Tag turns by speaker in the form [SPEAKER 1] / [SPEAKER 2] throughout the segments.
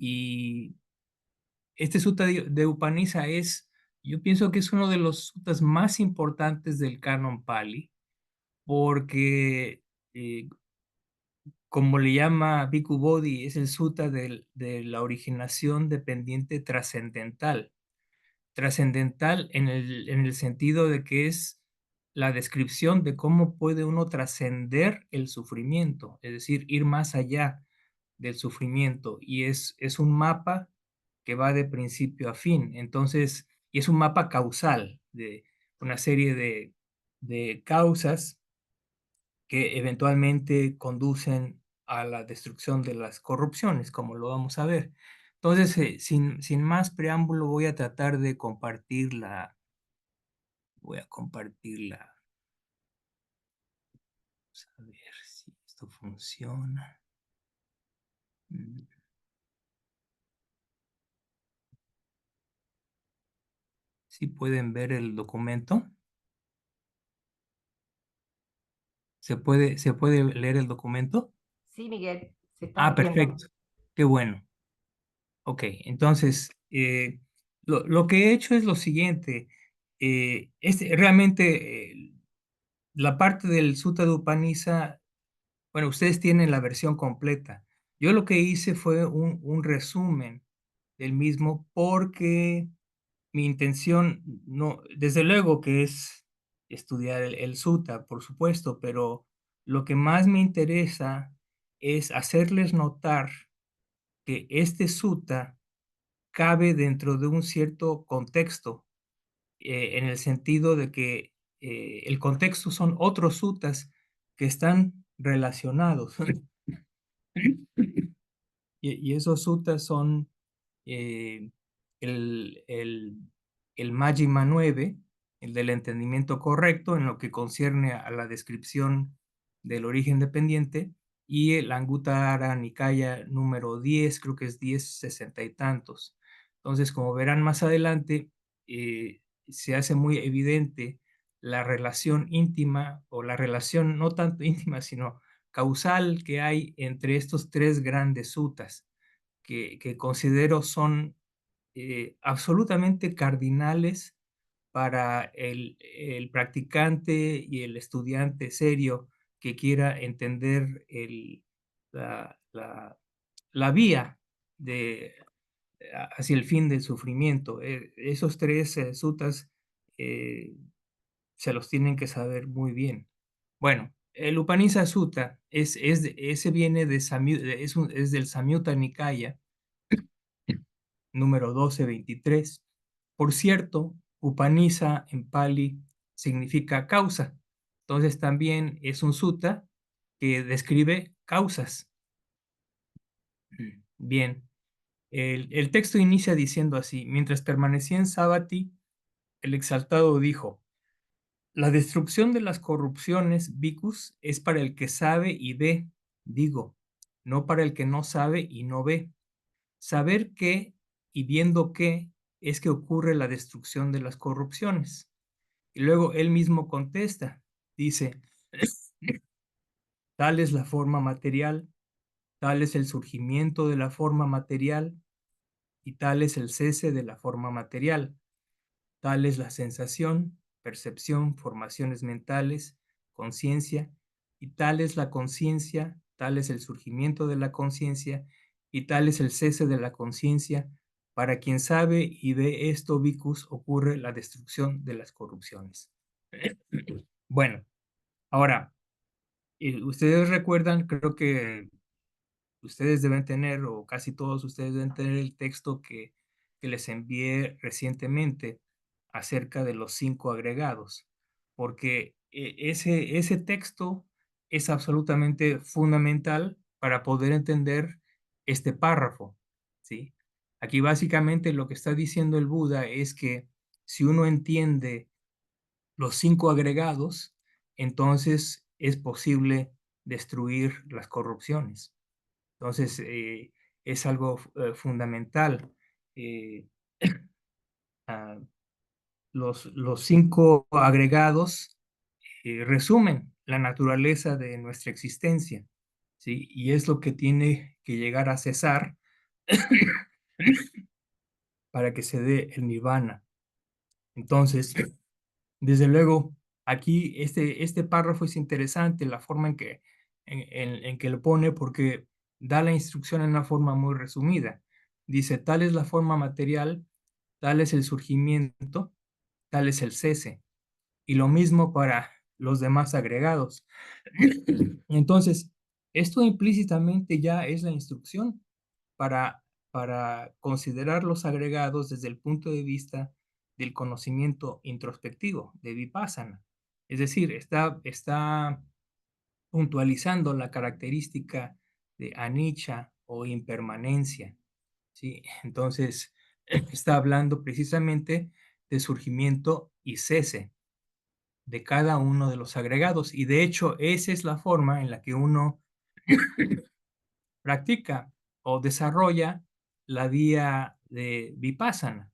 [SPEAKER 1] Y este sutta de Upanisa yo pienso que es uno de los suttas más importantes del canon Pali, porque eh, como le llama Bhikkhu Bodhi, es el sutta de la originación dependiente trascendental. Trascendental en el sentido de que es la descripción de cómo puede uno trascender el sufrimiento, es decir, ir más allá del sufrimiento. Y es un mapa que va de principio a fin. Entonces, y es un mapa causal de una serie de causas que eventualmente conducen a la destrucción de las corrupciones, como lo vamos a ver. Entonces, sin más preámbulo, voy a tratar de voy a compartirla. Vamos a ver si esto funciona. Si pueden ver el documento. ¿Se puede leer el documento?
[SPEAKER 2] Sí, Miguel, se está
[SPEAKER 1] Ah,
[SPEAKER 2] viendo.
[SPEAKER 1] perfecto. Qué bueno. Ok, entonces, lo que he hecho es lo siguiente. Realmente, la parte del Sutta de Upanisa, bueno, ustedes tienen la versión completa. Yo lo que hice fue un resumen del mismo porque mi intención, no, desde luego que es estudiar el sutta, por supuesto, pero lo que más me interesa es hacerles notar que este sutta cabe dentro de un cierto contexto, en el sentido de que el contexto son otros suttas que están relacionados. Y esos suttas son eh, el, el, el Majjhima 9, el del entendimiento correcto en lo que concierne a la descripción del origen dependiente, y el Anguttara Nikaya número 10, creo que es 1060 y tantos. Entonces, como verán más adelante, se hace muy evidente la relación íntima, o la relación no tanto íntima, sino causal que hay entre estos tres grandes suttas que considero son absolutamente cardinales para el practicante y el estudiante serio que quiera entender la, la- la vía de, hacia el fin del sufrimiento. Esos tres suttas eh, se los tienen que saber muy bien. Bueno, el Upanishad Sutta ese viene es del Samyutta Nikaya, número 1223. Por cierto, Upanishad en Pali significa causa. Entonces también es un sutta que describe causas. Bien, el texto inicia diciendo así: mientras permanecía en Savatthi, el exaltado dijo: la destrucción de las corrupciones, bhikkhus, es para el que sabe y ve, digo, no para el que no sabe y no ve. Saber qué y viendo qué es que ocurre la destrucción de las corrupciones. Y luego él mismo contesta, dice, tal es la forma material, tal es el surgimiento de la forma material y tal es el cese de la forma material. Tal es la sensación, percepción, formaciones mentales, conciencia, y tal es la conciencia, tal es el surgimiento de la conciencia, y tal es el cese de la conciencia. Para quien sabe y ve esto, vicus, ocurre la destrucción de las corrupciones. Bueno, ahora, ustedes recuerdan, creo que ustedes deben tener, o casi todos ustedes deben tener el texto que les envié recientemente acerca de los 5 agregados, porque ese texto es absolutamente fundamental para poder entender este párrafo, ¿sí? Aquí básicamente lo que está diciendo el Buda es que si uno entiende los 5 agregados, entonces es posible destruir las corrupciones. Entonces, es algo fundamental. Eh, ah, los 5 agregados resumen la naturaleza de nuestra existencia, ¿sí? Y es lo que tiene que llegar a cesar para que se dé el nirvana. Entonces, desde luego, aquí este párrafo es interesante, la forma en que lo pone, porque da la instrucción en una forma muy resumida. Dice, tal es la forma material, tal es el surgimiento, tal es el cese. Y lo mismo para los demás agregados. Entonces, esto implícitamente ya es la instrucción para, para considerar los agregados desde el punto de vista del conocimiento introspectivo, de Vipassana. Es decir, está puntualizando la característica de anicca o impermanencia, ¿sí? Entonces, está hablando precisamente de surgimiento y cese de cada uno de los agregados. Y de hecho, esa es la forma en la que uno practica o desarrolla la vía de Vipassana,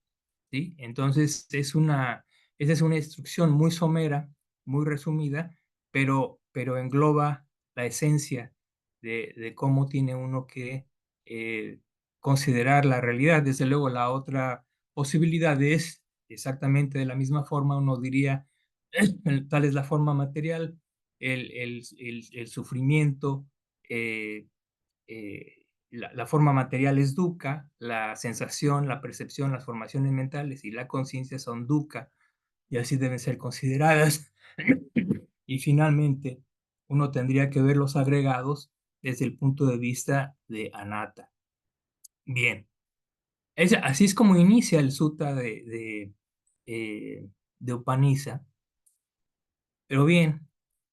[SPEAKER 1] ¿sí? Entonces, esa es una instrucción muy somera, muy resumida, pero engloba la esencia de cómo tiene uno que eh, considerar la realidad. Desde luego, la otra posibilidad es exactamente de la misma forma, uno diría, tal es la forma material, el sufrimiento, la forma material es dukkha, la sensación, la percepción, las formaciones mentales y la conciencia son dukkha, y así deben ser consideradas. Y finalmente, uno tendría que ver los agregados desde el punto de vista de anatta. Bien, así es como inicia el sutta de Upanisa. Pero bien,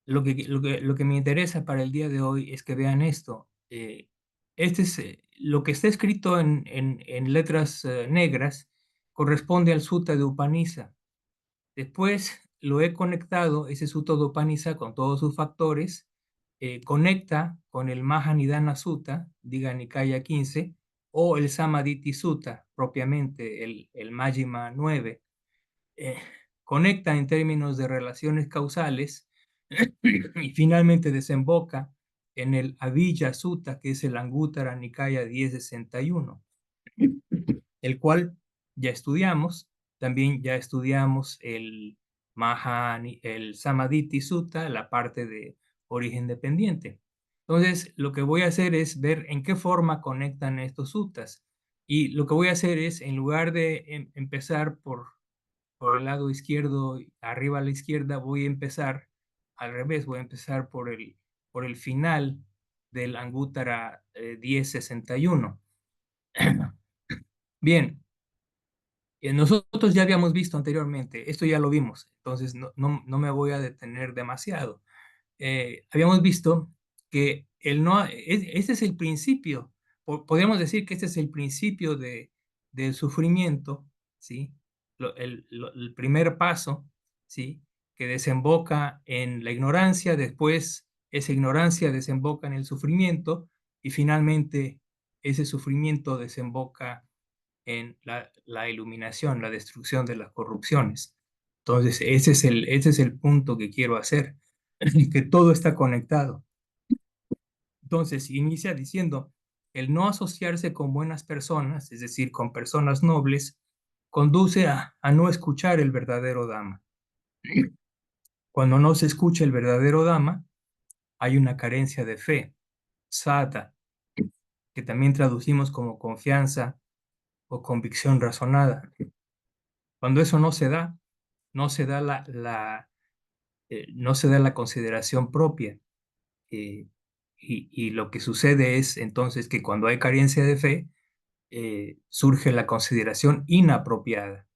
[SPEAKER 1] lo que me interesa para el día de hoy es que vean esto. Este es, lo que está escrito en letras negras corresponde al Sutta de Upanisa. Después lo he conectado, ese Sutta de Upanisa, con todos sus factores, conecta con el Mahanidana Sutta, diga Nikaya 15, o el Samadhi Sutta, propiamente el Majjhima 9. eh, Conecta en términos de relaciones causales y finalmente desemboca en el Avijja Sutta, que es el Anguttara Nikaya 1061, el cual ya estudiamos. También ya estudiamos el Samadhi Sutta, la parte de origen dependiente. Entonces, lo que voy a hacer es ver en qué forma conectan estos suttas. Y lo que voy a hacer es, en lugar de empezar por el lado izquierdo, arriba a la izquierda, voy a empezar al revés, voy a empezar por el final del Anguttara 1061. Bien, nosotros ya habíamos visto anteriormente, esto ya lo vimos, entonces no me voy a detener demasiado. Habíamos visto que ese es el principio, podríamos decir que este es el principio del sufrimiento, ¿sí? El primer paso, ¿sí? Que desemboca en la ignorancia, después esa ignorancia desemboca en el sufrimiento y finalmente ese sufrimiento desemboca en la iluminación, la destrucción de las corrupciones. Entonces, ese es el punto que quiero hacer, que todo está conectado. Entonces, inicia diciendo, el no asociarse con buenas personas, es decir, con personas nobles, conduce a no escuchar el verdadero Dhamma. Cuando no se escucha el verdadero Dhamma, hay una carencia de fe, sata, que también traducimos como confianza o convicción razonada. Cuando eso no se da, no se da no se da la consideración propia. eh, y lo que sucede es entonces que cuando hay carencia de fe, surge la consideración inapropiada.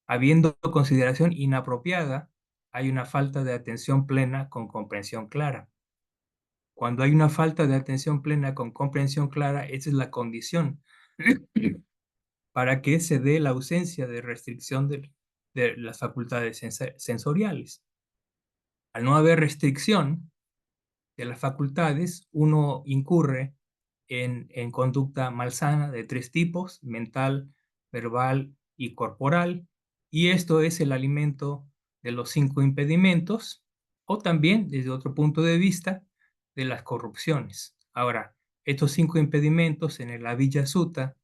[SPEAKER 1] Habiendo consideración inapropiada, hay una falta de atención plena con comprensión clara. Cuando hay una falta de atención plena con comprensión clara, esa es la condición para que se dé la ausencia de restricción de las facultades sensoriales. Al no haber restricción de las facultades, uno incurre en conducta malsana de tres tipos: mental, verbal y corporal, y esto es el alimento de los cinco impedimentos, o también, desde otro punto de vista, de las corrupciones. Ahora, estos cinco impedimentos en el Avijja Sutta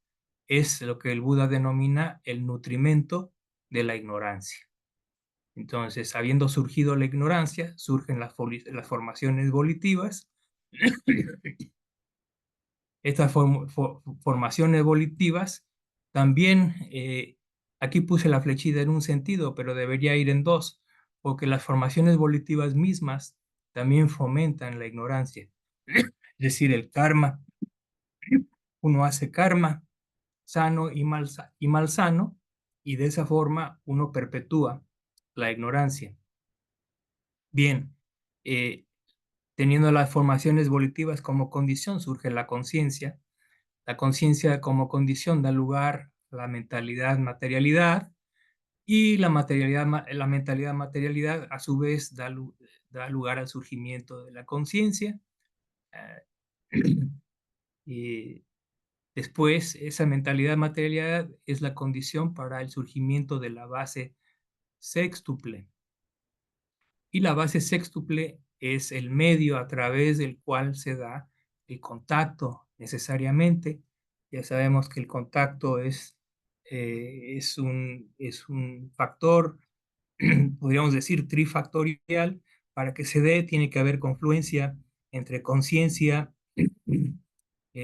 [SPEAKER 1] es lo que el Buda denomina el nutrimento de la ignorancia. Entonces, habiendo surgido la ignorancia, surgen las formaciones volitivas. Estas formaciones volitivas también, aquí puse la flechita en un sentido, pero debería ir en dos, porque las formaciones volitivas mismas también fomentan la ignorancia. Es decir, el karma, uno hace karma sano y malsano, y de esa forma uno perpetúa la ignorancia. Bien, eh, teniendo las formaciones volitivas como condición, surge la conciencia. La conciencia como condición da lugar a la mentalidad materialidad, y la mentalidad materialidad a su vez da lugar al surgimiento de la conciencia. Y después, esa mentalidad materialidad es la condición para el surgimiento de la base sextuple. Y la base sextuple es el medio a través del cual se da el contacto necesariamente. Ya sabemos que el contacto es un factor, podríamos decir, trifactorial. Para que se dé, tiene que haber confluencia entre conciencia,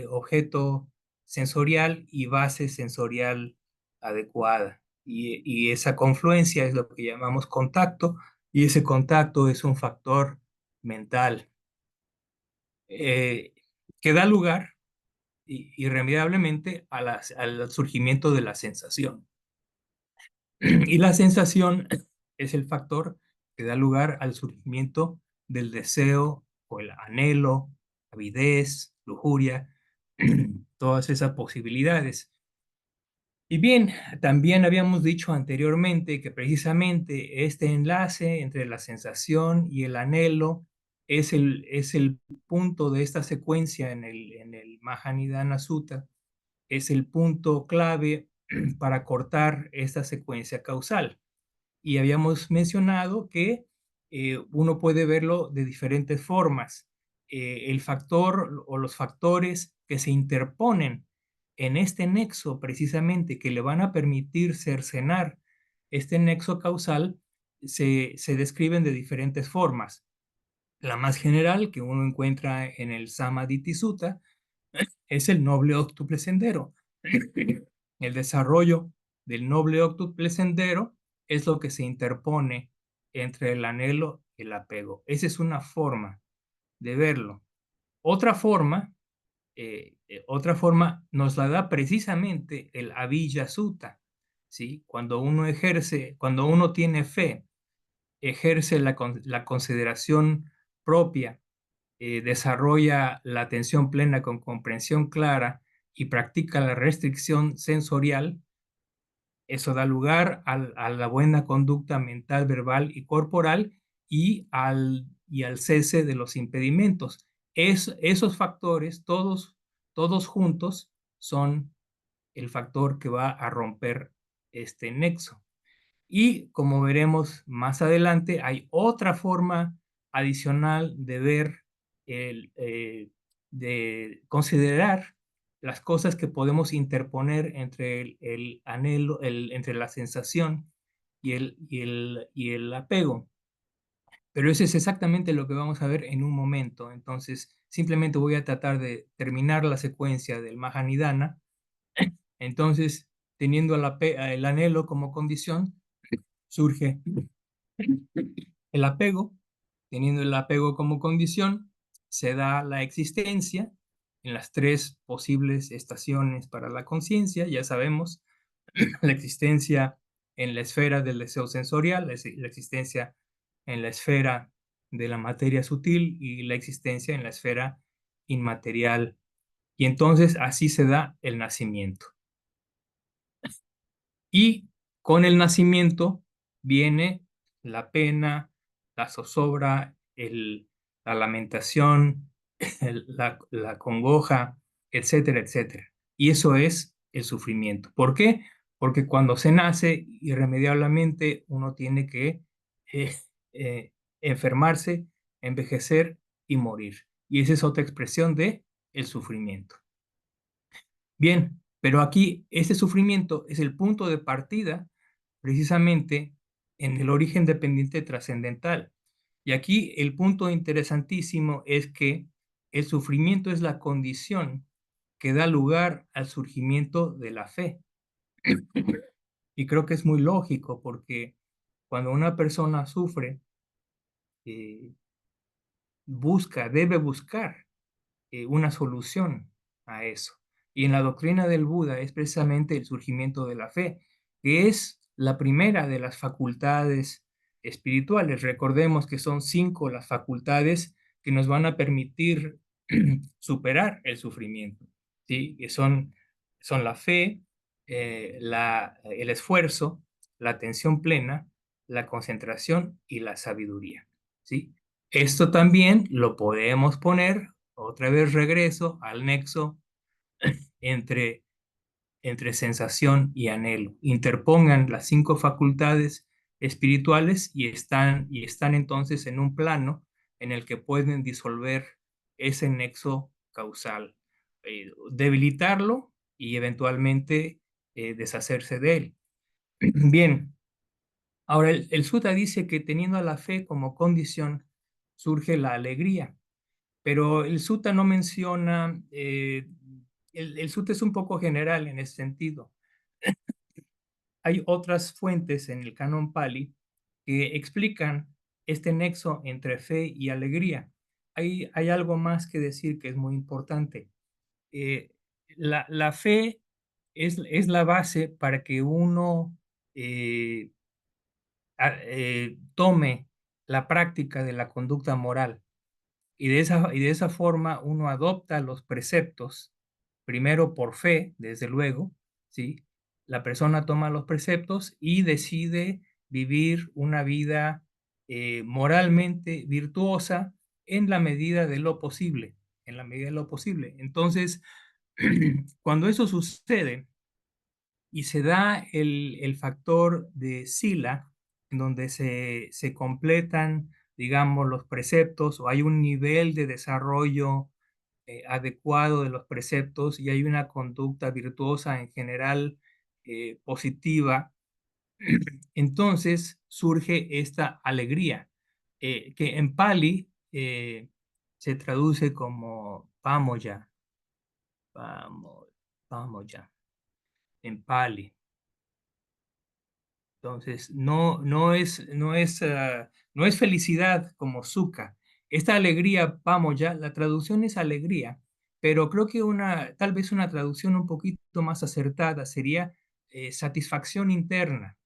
[SPEAKER 1] objeto sensorial y base sensorial adecuada. Y esa confluencia es lo que llamamos contacto, y ese contacto es un factor mental, eh, que da lugar irremediablemente al surgimiento de la sensación. Y la sensación es el factor que da lugar al surgimiento del deseo o el anhelo, avidez, lujuria, todas esas posibilidades. Y bien, también habíamos dicho anteriormente que precisamente este enlace entre la sensación y el anhelo es el punto de esta secuencia en el Mahanidana Sutta, es el punto clave para cortar esta secuencia causal. Y habíamos mencionado que uno puede verlo de diferentes formas. El factor o los factores que se interponen en este nexo precisamente que le van a permitir cercenar este nexo causal se describen de diferentes formas. La más general que uno encuentra en el Samadhi Sutta es el noble óctuple sendero. El desarrollo del noble óctuple sendero es lo que se interpone entre el anhelo y el apego. Esa es una forma de verlo. Otra forma, otra forma nos la da precisamente el Abhijna Sutta, ¿sí? Cuando uno tiene fe, ejerce la consideración propia, desarrolla la atención plena con comprensión clara y practica la restricción sensorial, eso da lugar a la buena conducta mental, verbal y corporal, y al cese de los impedimentos. Esos factores, todos juntos, son el factor que va a romper este nexo. Y como veremos más adelante, hay otra forma adicional de ver, de considerar las cosas que podemos interponer entre el anhelo, entre la sensación y el apego. Pero eso es exactamente lo que vamos a ver en un momento. Entonces, simplemente voy a tratar de terminar la secuencia del Mahanidana. Entonces, teniendo el anhelo como condición, surge el apego. Teniendo el apego como condición, se da la existencia en las tres posibles estaciones para la conciencia. Ya sabemos, la existencia en la esfera del deseo sensorial, la existencia en la esfera de la materia sutil y la existencia en la esfera inmaterial. Y entonces así se da el nacimiento. Y con el nacimiento viene la pena, la zozobra, la lamentación, la congoja, etcétera, etcétera. Y eso es el sufrimiento. ¿Por qué? Porque cuando se nace, irremediablemente uno tiene que eh, eh, enfermarse, envejecer y morir. Y esa es otra expresión de el sufrimiento. Bien, Pero aquí ese sufrimiento es el punto de partida precisamente en el origen dependiente trascendental. Y aquí el punto interesantísimo es que el sufrimiento es la condición que da lugar al surgimiento de la fe. Y creo que es muy lógico porque cuando una persona sufre, eh, debe buscar una solución a eso. Y en la doctrina del Buda es precisamente el surgimiento de la fe, que es la primera de las facultades espirituales. Recordemos que son 5 las facultades que nos van a permitir superar el sufrimiento, ¿sí? Que son la fe, el esfuerzo, la atención plena, la concentración y la sabiduría, ¿sí? Esto también lo podemos poner, otra vez regreso al nexo entre, entre sensación y anhelo. Interpongan las 5 facultades espirituales y están entonces en un plano en el que pueden disolver ese nexo causal, debilitarlo y eventualmente deshacerse de él. Bien, ahora el sutta dice que teniendo a la fe como condición surge la alegría. Pero el sutta no menciona, el sutta es un poco general en ese sentido. Hay otras fuentes en el canon Pali que explican este nexo entre fe y alegría. Hay algo más que decir que es muy importante. Eh, la fe es la base para que uno eh, tome la práctica de la conducta moral. Y de esa forma uno adopta los preceptos, primero por fe, desde luego, ¿sí? La persona toma los preceptos y decide vivir una vida moralmente virtuosa en la medida de lo posible, en la medida de lo posible. Entonces, cuando eso sucede y se da el factor de sila, en donde se completan, digamos, los preceptos o hay un nivel de desarrollo adecuado de los preceptos y hay una conducta virtuosa en general positiva, entonces surge esta alegría, que en Pali se traduce como pamoya, pamoya, en Pali. Entonces, no es felicidad como sukha. Esta alegría, pamoya, la traducción es alegría, pero creo que tal vez una traducción un poquito más acertada sería satisfacción interna.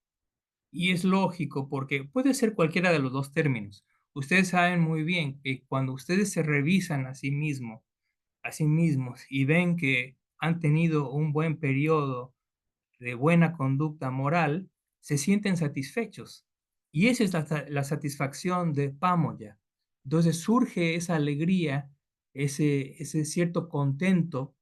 [SPEAKER 1] Y es lógico porque puede ser cualquiera de los dos términos. Ustedes saben muy bien que cuando ustedes se revisan a sí mismos y ven que han tenido un buen periodo de buena conducta moral, se sienten satisfechos. Y esa es la satisfacción de Pamoya. Entonces surge esa alegría, ese cierto contento,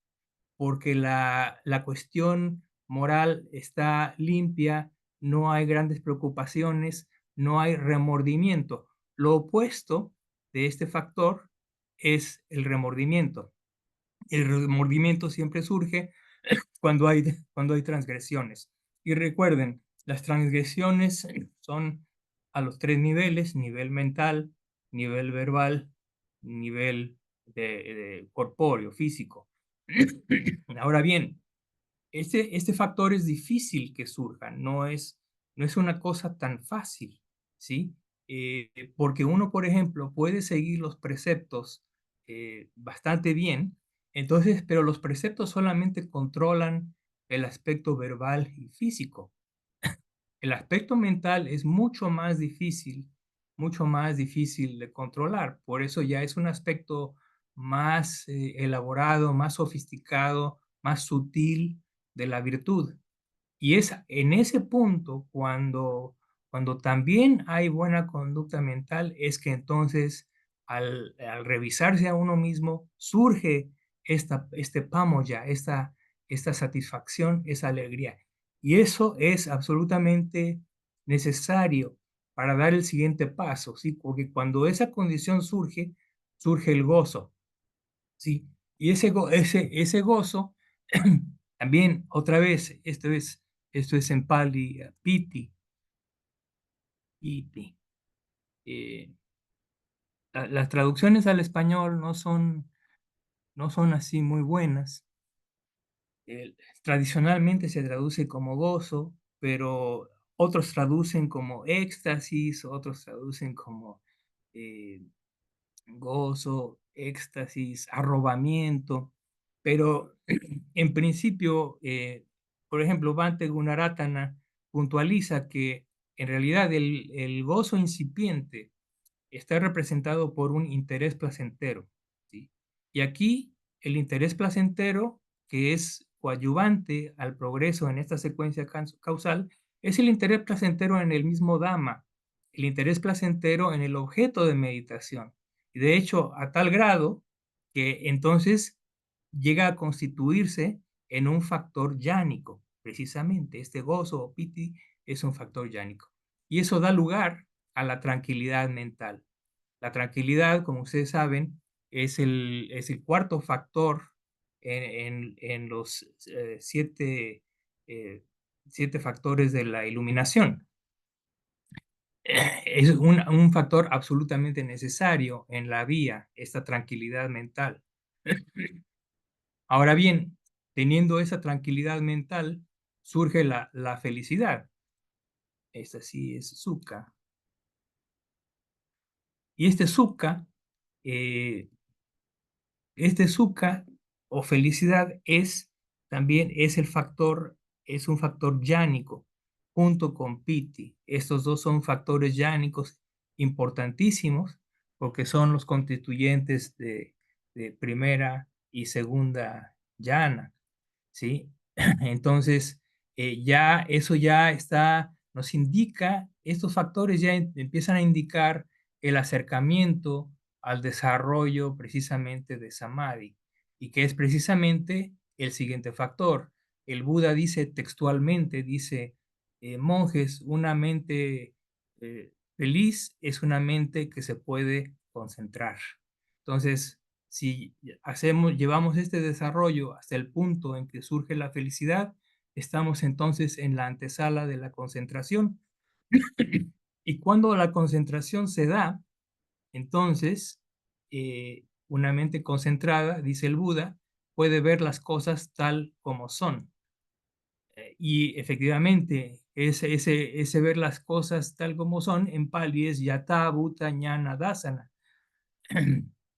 [SPEAKER 1] porque la cuestión moral está limpia, no hay grandes preocupaciones, no hay remordimiento. Lo opuesto de este factor es el remordimiento. El remordimiento siempre surge cuando hay transgresiones. Y recuerden, las transgresiones son a los 3 niveles: nivel mental, nivel verbal, nivel de corpóreo, físico. Ahora bien, este factor es difícil que surja, no es una cosa tan fácil, ¿sí? Porque uno, por ejemplo, puede seguir los preceptos bastante bien, entonces, pero los preceptos solamente controlan el aspecto verbal y físico. El aspecto mental es mucho más difícil de controlar. Por eso ya es un aspecto más elaborado, más sofisticado, más sutil de la virtud. Y es en ese punto cuando también hay buena conducta mental, es que entonces al revisarse a uno mismo surge este pamoya, esta satisfacción, esa alegría. Y eso es absolutamente necesario para dar el siguiente paso, ¿sí? Porque cuando esa condición surge, surge el gozo, ¿sí? Y ese gozo También, otra vez, esto es en Pali, piti, piti. Eh, las traducciones al español no son así muy buenas. Tradicionalmente se traduce como gozo, pero otros traducen como éxtasis, otros traducen como eh, gozo, éxtasis, arrobamiento, pero en principio, por ejemplo, Bhante Gunaratana puntualiza que en realidad el gozo incipiente está representado por un interés placentero, ¿sí? Y aquí el interés placentero, que es coadyuvante al progreso en esta secuencia causal, es el interés placentero en el mismo Dhamma, el interés placentero en el objeto de meditación. Y de hecho, a tal grado que entonces llega a constituirse en un factor yánico, precisamente. Este gozo o piti es un factor yánico. Y eso da lugar a la tranquilidad mental. La tranquilidad, como ustedes saben, es el cuarto factor en los eh, siete factores de la iluminación. Es un factor absolutamente necesario en la vía, esta tranquilidad mental. Ahora bien, teniendo esa tranquilidad mental, surge la felicidad. Esta sí es sukha. Y eh, este sukha o felicidad también es un factor yánico, junto con piti. Estos dos son factores yánicos importantísimos porque son los constituyentes de primera y segunda yana, ¿sí? Entonces, ya nos indica, estos factores ya empiezan a indicar el acercamiento al desarrollo precisamente de Samadhi, y que es precisamente el siguiente factor. El Buda dice textualmente, dice, monjes, una mente feliz es una mente que se puede concentrar. Entonces, si llevamos este desarrollo hasta el punto en que surge la felicidad, estamos entonces en la antesala de la concentración. Y cuando la concentración se da, entonces una mente concentrada, dice el Buda, puede ver las cosas tal como son. Y efectivamente, ese ver las cosas tal como son en Pali es yata, bhuta, jnana, dasana.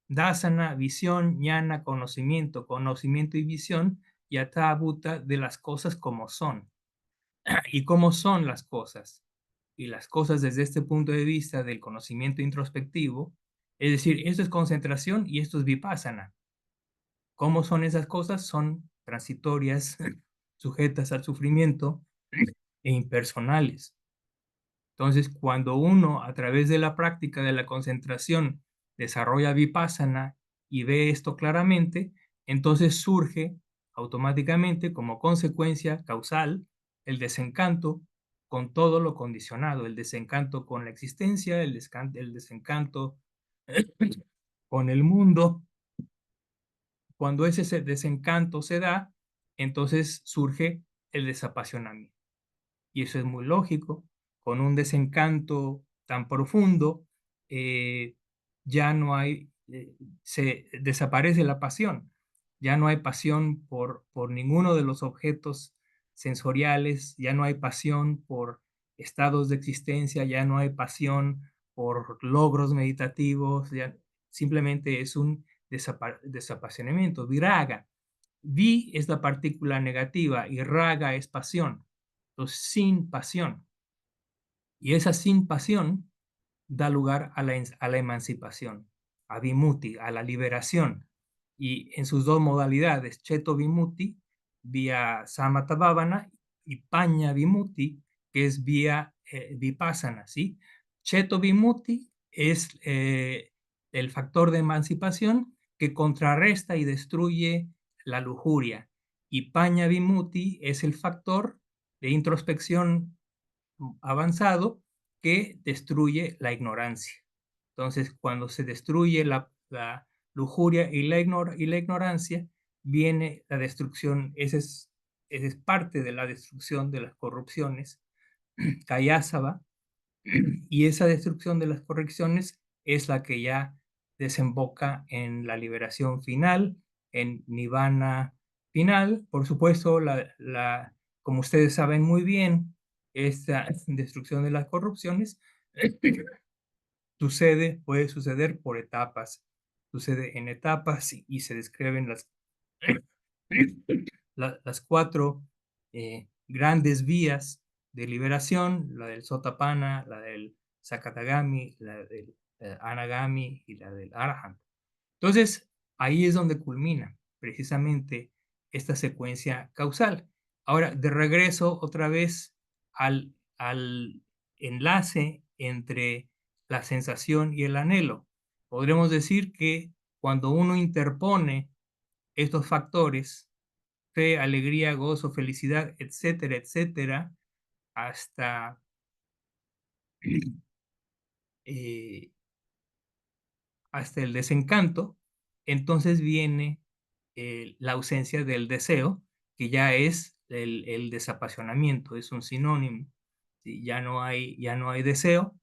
[SPEAKER 1] Dasana, visión, jnana, conocimiento, conocimiento y visión, yata, bhuta, de las cosas como son. ¿Y cómo son las cosas? Y las cosas desde este punto de vista del conocimiento introspectivo, es decir, esto es concentración y esto es vipassana. ¿Cómo son esas cosas? Son transitorias, sujetas al sufrimiento e impersonales. Entonces, cuando uno a través de la práctica de la concentración desarrolla vipassana y ve esto claramente, entonces surge automáticamente como consecuencia causal el desencanto con todo lo condicionado, el desencanto con la existencia, el desencanto con el mundo. Cuando ese desencanto se da, entonces surge el desapasionamiento. Y eso es muy lógico. Con un desencanto tan profundo, eh, ya no hay, se desaparece la pasión. Ya no hay pasión por ninguno de los objetos sensoriales, ya no hay pasión por estados de existencia, ya no hay pasión por logros meditativos, simplemente es un desapasionamiento, viraga. Vi es la partícula negativa y raga es pasión. Entonces, sin pasión. Y esa sin pasión da lugar a la emancipación, a vimutti, a la liberación. Y en sus dos modalidades, cheto vimutti, vía samatha bhavana, y paña vimutti, que es vía vipassana, ¿sí? Cheto vimutti es el factor de emancipación que contrarresta y destruye la lujuria. Y paña vimutti es el factor de introspección avanzado que destruye la ignorancia. Entonces, cuando se destruye la lujuria y la ignorancia, viene la destrucción. Ese es es parte de la destrucción de las corrupciones, Kayasava, y esa destrucción de las correcciones es la que ya desemboca en la liberación final, en Nirvana final. Por supuesto, como ustedes saben muy bien, esta destrucción de las corrupciones puede suceder por etapas, sucede en etapas y se describen las cuatro grandes vías de liberación, la del Sotapanna, la del Sakatagami, la del Anagami y la del Arahant. Entonces, ahí es donde culmina precisamente esta secuencia causal. Ahora, de regreso otra vez al enlace entre la sensación y el anhelo. Podremos decir que cuando uno interpone estos factores, fe, alegría, gozo, felicidad, etcétera, etcétera, hasta eh, hasta el desencanto, entonces viene la ausencia del deseo, que ya es el desapasionamiento, es un sinónimo. ¿Sí? Ya no hay deseo,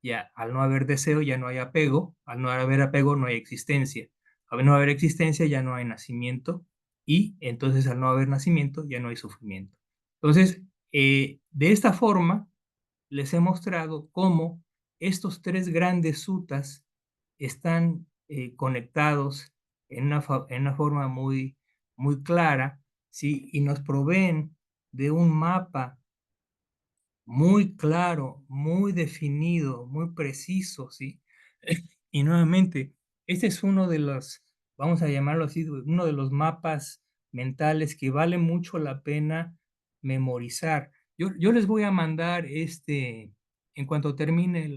[SPEAKER 1] ya al no haber deseo ya no hay apego, al no haber apego no hay existencia, al no haber existencia ya no hay nacimiento y entonces al no haber nacimiento ya no hay sufrimiento. Entonces, de esta forma, les he mostrado cómo estos tres grandes sutas están conectados en una forma muy, muy clara, ¿sí? Y nos proveen de un mapa muy claro, muy definido, muy preciso, ¿sí? Y nuevamente, este es uno de los, vamos a llamarlo así, uno de los mapas mentales que vale mucho la pena memorizar. Yo les voy a mandar en cuanto termine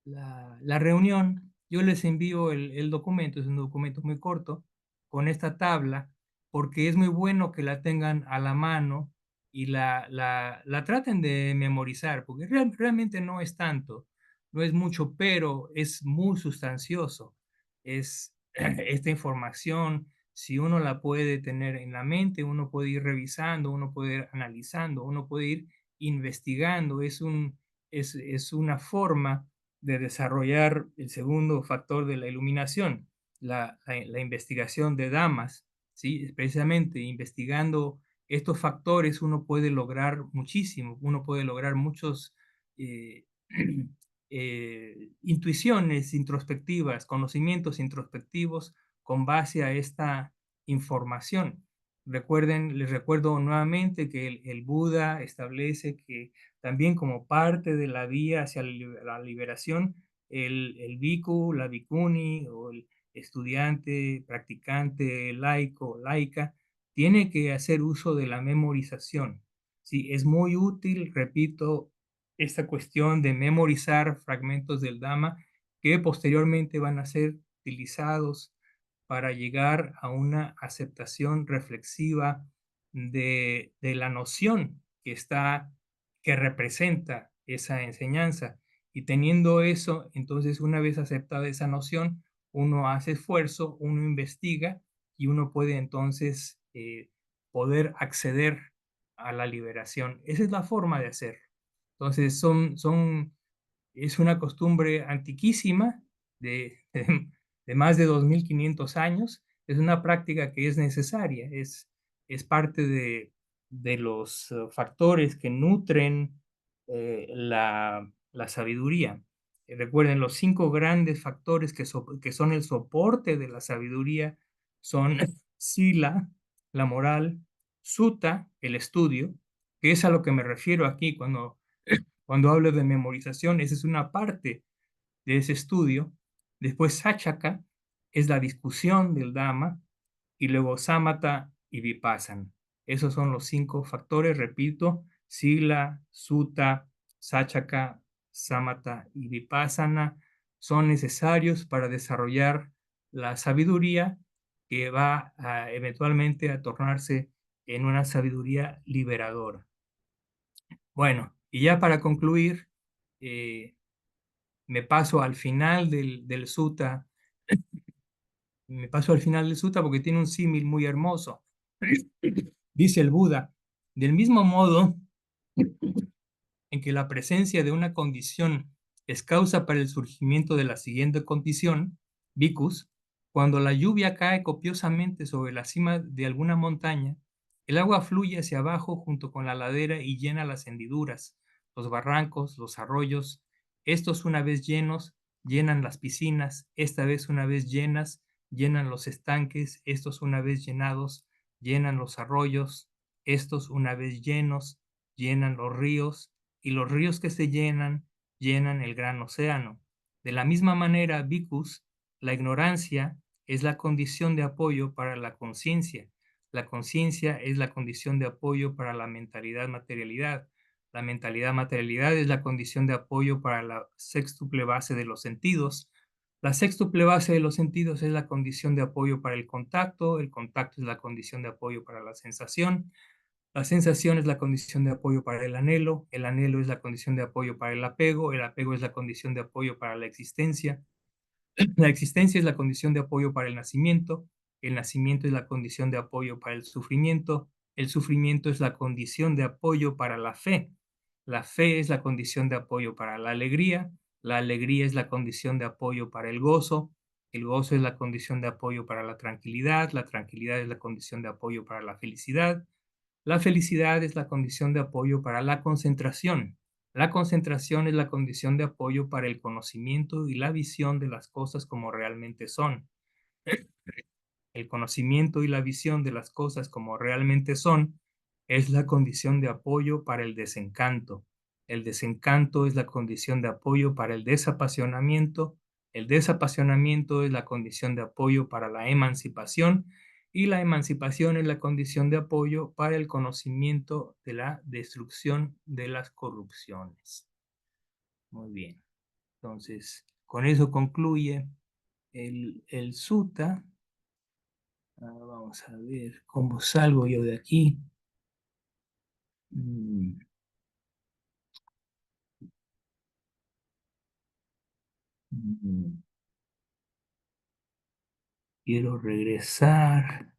[SPEAKER 1] la reunión, yo les envío el documento, es un documento muy corto, con esta tabla, porque es muy bueno que la tengan a la mano y la traten de memorizar, porque realmente no es tanto, no es mucho, pero es muy sustancioso. Es esta información, si uno la puede tener en la mente, uno puede ir revisando, uno puede ir analizando, uno puede ir investigando, es una forma de desarrollar el segundo factor de la iluminación, la investigación de damas, ¿sí? Precisamente investigando estos factores uno puede lograr muchísimo, uno puede lograr muchos eh, intuiciones introspectivas, conocimientos introspectivos con base a esta información. Recuerden, les recuerdo nuevamente que el Buda establece que también como parte de la vía hacia la liberación, el bhikkhu, la bhikkhuni o el estudiante, practicante, laico, laica, tiene que hacer uso de la memorización. Sí, es muy útil, repito, esta cuestión de memorizar fragmentos del Dhamma que posteriormente van a ser utilizados para llegar a una aceptación reflexiva de la noción que representa esa enseñanza. Y teniendo eso, entonces una vez aceptada esa noción, uno hace esfuerzo, uno investiga y uno puede entonces poder acceder a la liberación. Esa es la forma de hacer. Entonces es una costumbre antiquísima de más de 2500 años. Es una práctica que es necesaria, es parte de los factores que nutren la sabiduría. Recuerden, los cinco grandes factores que son el soporte de la sabiduría son sila, la moral, sutta, el estudio, que es a lo que me refiero aquí cuando hablo de memorización. Esa es una parte de ese estudio. Después Sachaka es la discusión del Dhamma y luego Samatha y Vipassana. Esos son los cinco factores, repito, Sila, Sutta, Sachaka, Samatha y Vipassana son necesarios para desarrollar la sabiduría que va eventualmente a tornarse en una sabiduría liberadora. Bueno, y ya para concluir, eh, me paso al final del sutta, me paso al final del sutta porque tiene un símil muy hermoso. Dice el Buda, del mismo modo en que la presencia de una condición es causa para el surgimiento de la siguiente condición, vicus, cuando la lluvia cae copiosamente sobre la cima de alguna montaña, el agua fluye hacia abajo junto con la ladera y llena las hendiduras, los barrancos, los arroyos. Estos una vez llenos, llenan las piscinas, esta vez una vez llenas, llenan los estanques, estos una vez llenados, llenan los arroyos, estos una vez llenos, llenan los ríos, y los ríos que se llenan, llenan el gran océano. De la misma manera, vicus, la ignorancia es la condición de apoyo para la conciencia. La conciencia es la condición de apoyo para la mentalidad materialidad. La mentalidad materialidad es la condición de apoyo para la sextuple base de los sentidos. La sextuple base de los sentidos es la condición de apoyo para el contacto es la condición de apoyo para la sensación es la condición de apoyo para el anhelo es la condición de apoyo para el apego es la condición de apoyo para la existencia es la condición de apoyo para el nacimiento es la condición de apoyo para el sufrimiento es la condición de apoyo para la fe es la condición de apoyo para la alegría es la condición de apoyo para el gozo es la condición de apoyo para la tranquilidad es la condición de apoyo para la felicidad es la condición de apoyo para la concentración. La concentración es la condición de apoyo para el conocimiento y la visión de las cosas como realmente son. El conocimiento y la visión de las cosas como realmente son es la condición de apoyo para el desencanto. El desencanto es la condición de apoyo para el desapasionamiento. El desapasionamiento es la condición de apoyo para la emancipación y la emancipación es la condición de apoyo para el conocimiento de la destrucción de las corrupciones. Muy bien. Entonces, con eso concluye el sutta. Vamos a ver cómo salgo yo de aquí. Mm, mm, Quiero regresar.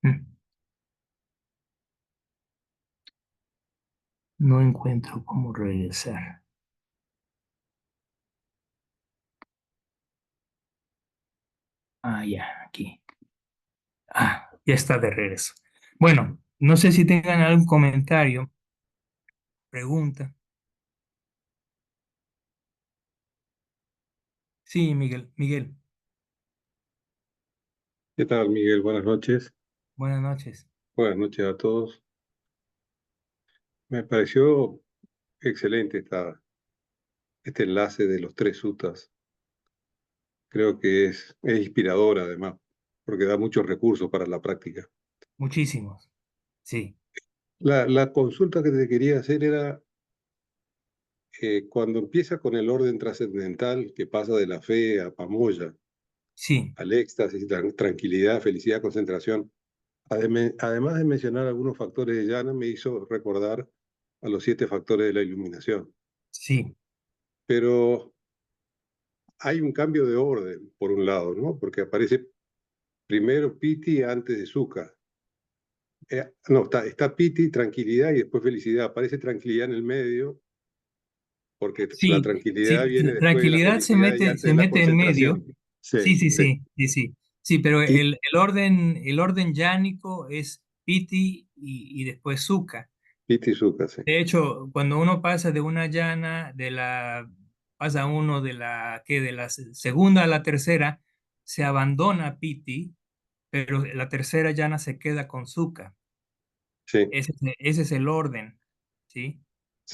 [SPEAKER 1] Mm, No encuentro cómo regresar. Ya, aquí. Ya está de regreso. Bueno, no sé si tengan algún comentario, pregunta. Sí, Miguel. Miguel,
[SPEAKER 2] ¿Qué tal, Miguel? Buenas noches.
[SPEAKER 1] buenas noches.
[SPEAKER 2] Buenas noches a todos. Me pareció excelente este enlace de los tres sutas. Creo que es inspirador además, porque da muchos recursos para la práctica.
[SPEAKER 1] Muchísimos. Sí,
[SPEAKER 2] La consulta que te quería hacer era, cuando empieza con el orden trascendental que pasa de la fe a pamoya,
[SPEAKER 1] sí,
[SPEAKER 2] al éxtasis, tranquilidad, felicidad, concentración, además de mencionar algunos factores de llana, me hizo recordar a los 7 factores de la iluminación.
[SPEAKER 1] sí,
[SPEAKER 2] Pero hay un cambio de orden, por un lado, ¿no? Porque aparece primero Piti antes de Zucca. No, está Piti, tranquilidad y después felicidad. Aparece tranquilidad en el medio, porque la
[SPEAKER 1] sí,
[SPEAKER 2] tranquilidad
[SPEAKER 1] sí.
[SPEAKER 2] viene después de la
[SPEAKER 1] Tranquilidad
[SPEAKER 2] felicidad y antes
[SPEAKER 1] se
[SPEAKER 2] de la
[SPEAKER 1] mete en medio.
[SPEAKER 2] concentración. Sí,
[SPEAKER 1] Sí, sí,
[SPEAKER 2] sí.
[SPEAKER 1] sí, sí, sí. Sí, pero
[SPEAKER 2] Y
[SPEAKER 1] el orden yánico es piti y después suka.
[SPEAKER 2] Piti y Zucca, sí.
[SPEAKER 1] De hecho, cuando uno pasa de una llana, pasa uno de la segunda a la tercera, se abandona piti, pero la tercera llana se queda con suka.
[SPEAKER 2] Sí,
[SPEAKER 1] Ese es el orden, ¿sí?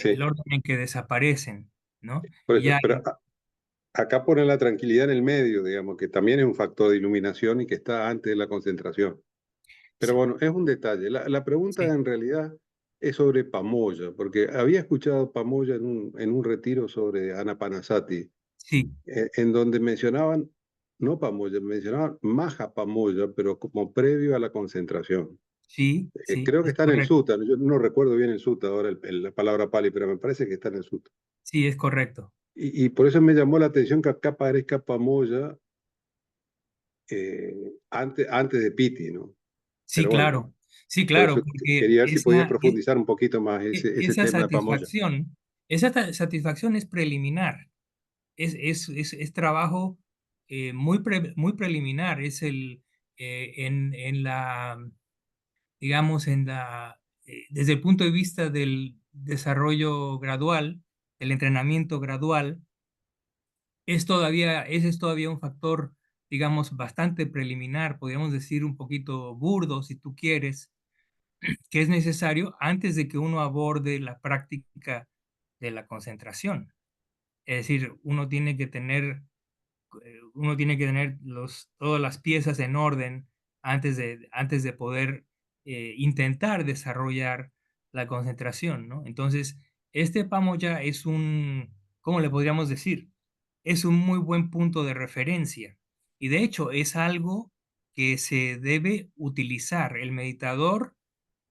[SPEAKER 1] El
[SPEAKER 2] sí.
[SPEAKER 1] orden en que desaparecen, ¿no?
[SPEAKER 2] Por
[SPEAKER 1] Y
[SPEAKER 2] eso,
[SPEAKER 1] ya,
[SPEAKER 2] pero acá pone la tranquilidad en el medio, digamos, que también es un factor de iluminación y que está antes de la concentración. Pero
[SPEAKER 1] sí,
[SPEAKER 2] bueno, es un detalle. La pregunta
[SPEAKER 1] sí,
[SPEAKER 2] en realidad es sobre Pamoya, porque había escuchado Pamoya en un retiro sobre Anapanasati,
[SPEAKER 1] sí,
[SPEAKER 2] en donde mencionaban, no Pamoya, mencionaban Maha Pamoya, pero como previo a la concentración.
[SPEAKER 1] sí, sí,
[SPEAKER 2] Creo que
[SPEAKER 1] es
[SPEAKER 2] está en el
[SPEAKER 1] correcto.
[SPEAKER 2] sutta, yo no recuerdo bien el sutta ahora, la palabra Pali, pero me parece que está en el sutta.
[SPEAKER 1] Sí, es correcto.
[SPEAKER 2] Y por eso me llamó la atención que acá aparezca Pamoya antes de Piti, ¿no?
[SPEAKER 1] Sí,
[SPEAKER 2] Pero bueno,
[SPEAKER 1] claro, sí,
[SPEAKER 2] por
[SPEAKER 1] claro,
[SPEAKER 2] eso
[SPEAKER 1] porque
[SPEAKER 2] quería ver si podía profundizar un poquito más ese
[SPEAKER 1] esa
[SPEAKER 2] tema de Pamoya.
[SPEAKER 1] satisfacción, satisfacción es preliminar, es trabajo muy preliminar, es en la, digamos, desde el punto de vista del desarrollo gradual, el entrenamiento gradual, ese es todavía un factor, digamos, bastante preliminar, podríamos decir un poquito burdo, si tú quieres, que es necesario antes de que uno aborde la práctica de la concentración. Es decir, uno tiene que tener todas las piezas en orden antes de poder intentar desarrollar la concentración, ¿no? Entonces, este Pamoya es ¿cómo le podríamos decir? Es un muy buen punto de referencia y de hecho es algo que se debe utilizar. El meditador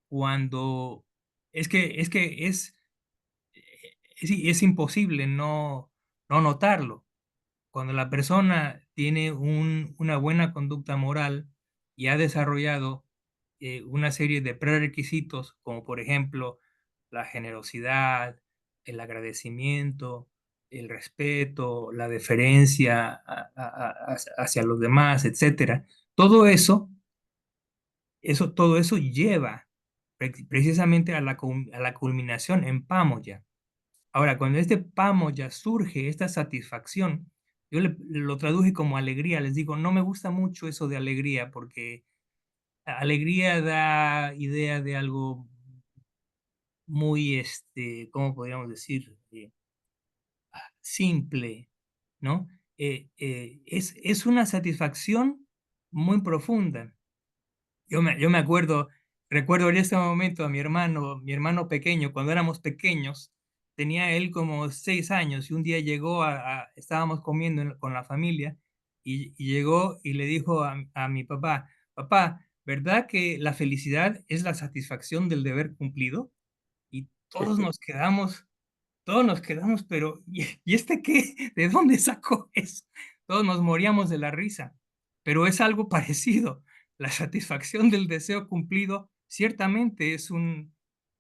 [SPEAKER 1] cuando es imposible no notarlo cuando la persona tiene una buena conducta moral y ha desarrollado una serie de prerequisitos, como por ejemplo la generosidad, el agradecimiento, el respeto, la deferencia hacia los demás, etcétera. Todo todo eso lleva precisamente a la culminación en Pamoya. Ahora, cuando este pamo ya surge, esta satisfacción, lo traduje como alegría. Les digo, no me gusta mucho eso de alegría porque alegría da idea de algo muy, ¿cómo podríamos decir? Simple, ¿no? Es una satisfacción muy profunda. Yo me recuerdo en este momento a mi hermano pequeño, cuando éramos pequeños, tenía él como 6 años y un día llegó estábamos comiendo con la familia y llegó y le dijo a mi papá, papá, ¿verdad que la felicidad es la satisfacción del deber cumplido? Y todos nos quedamos, pero ¿y este qué? ¿De dónde sacó eso? Todos nos moríamos de la risa, pero es algo parecido. La satisfacción del deseo cumplido ciertamente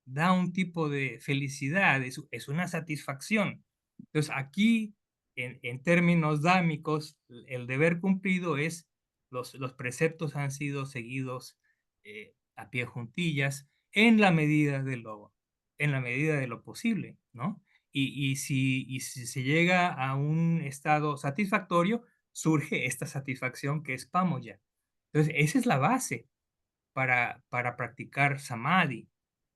[SPEAKER 1] da un tipo de felicidad, es una satisfacción. Entonces, aquí, en términos dámicos, el deber cumplido es los preceptos han sido seguidos a pie juntillas en la medida de lo posible, ¿no? Y si se llega a un estado satisfactorio, surge esta satisfacción que es pamoya. Entonces, esa es la base para practicar samadhi.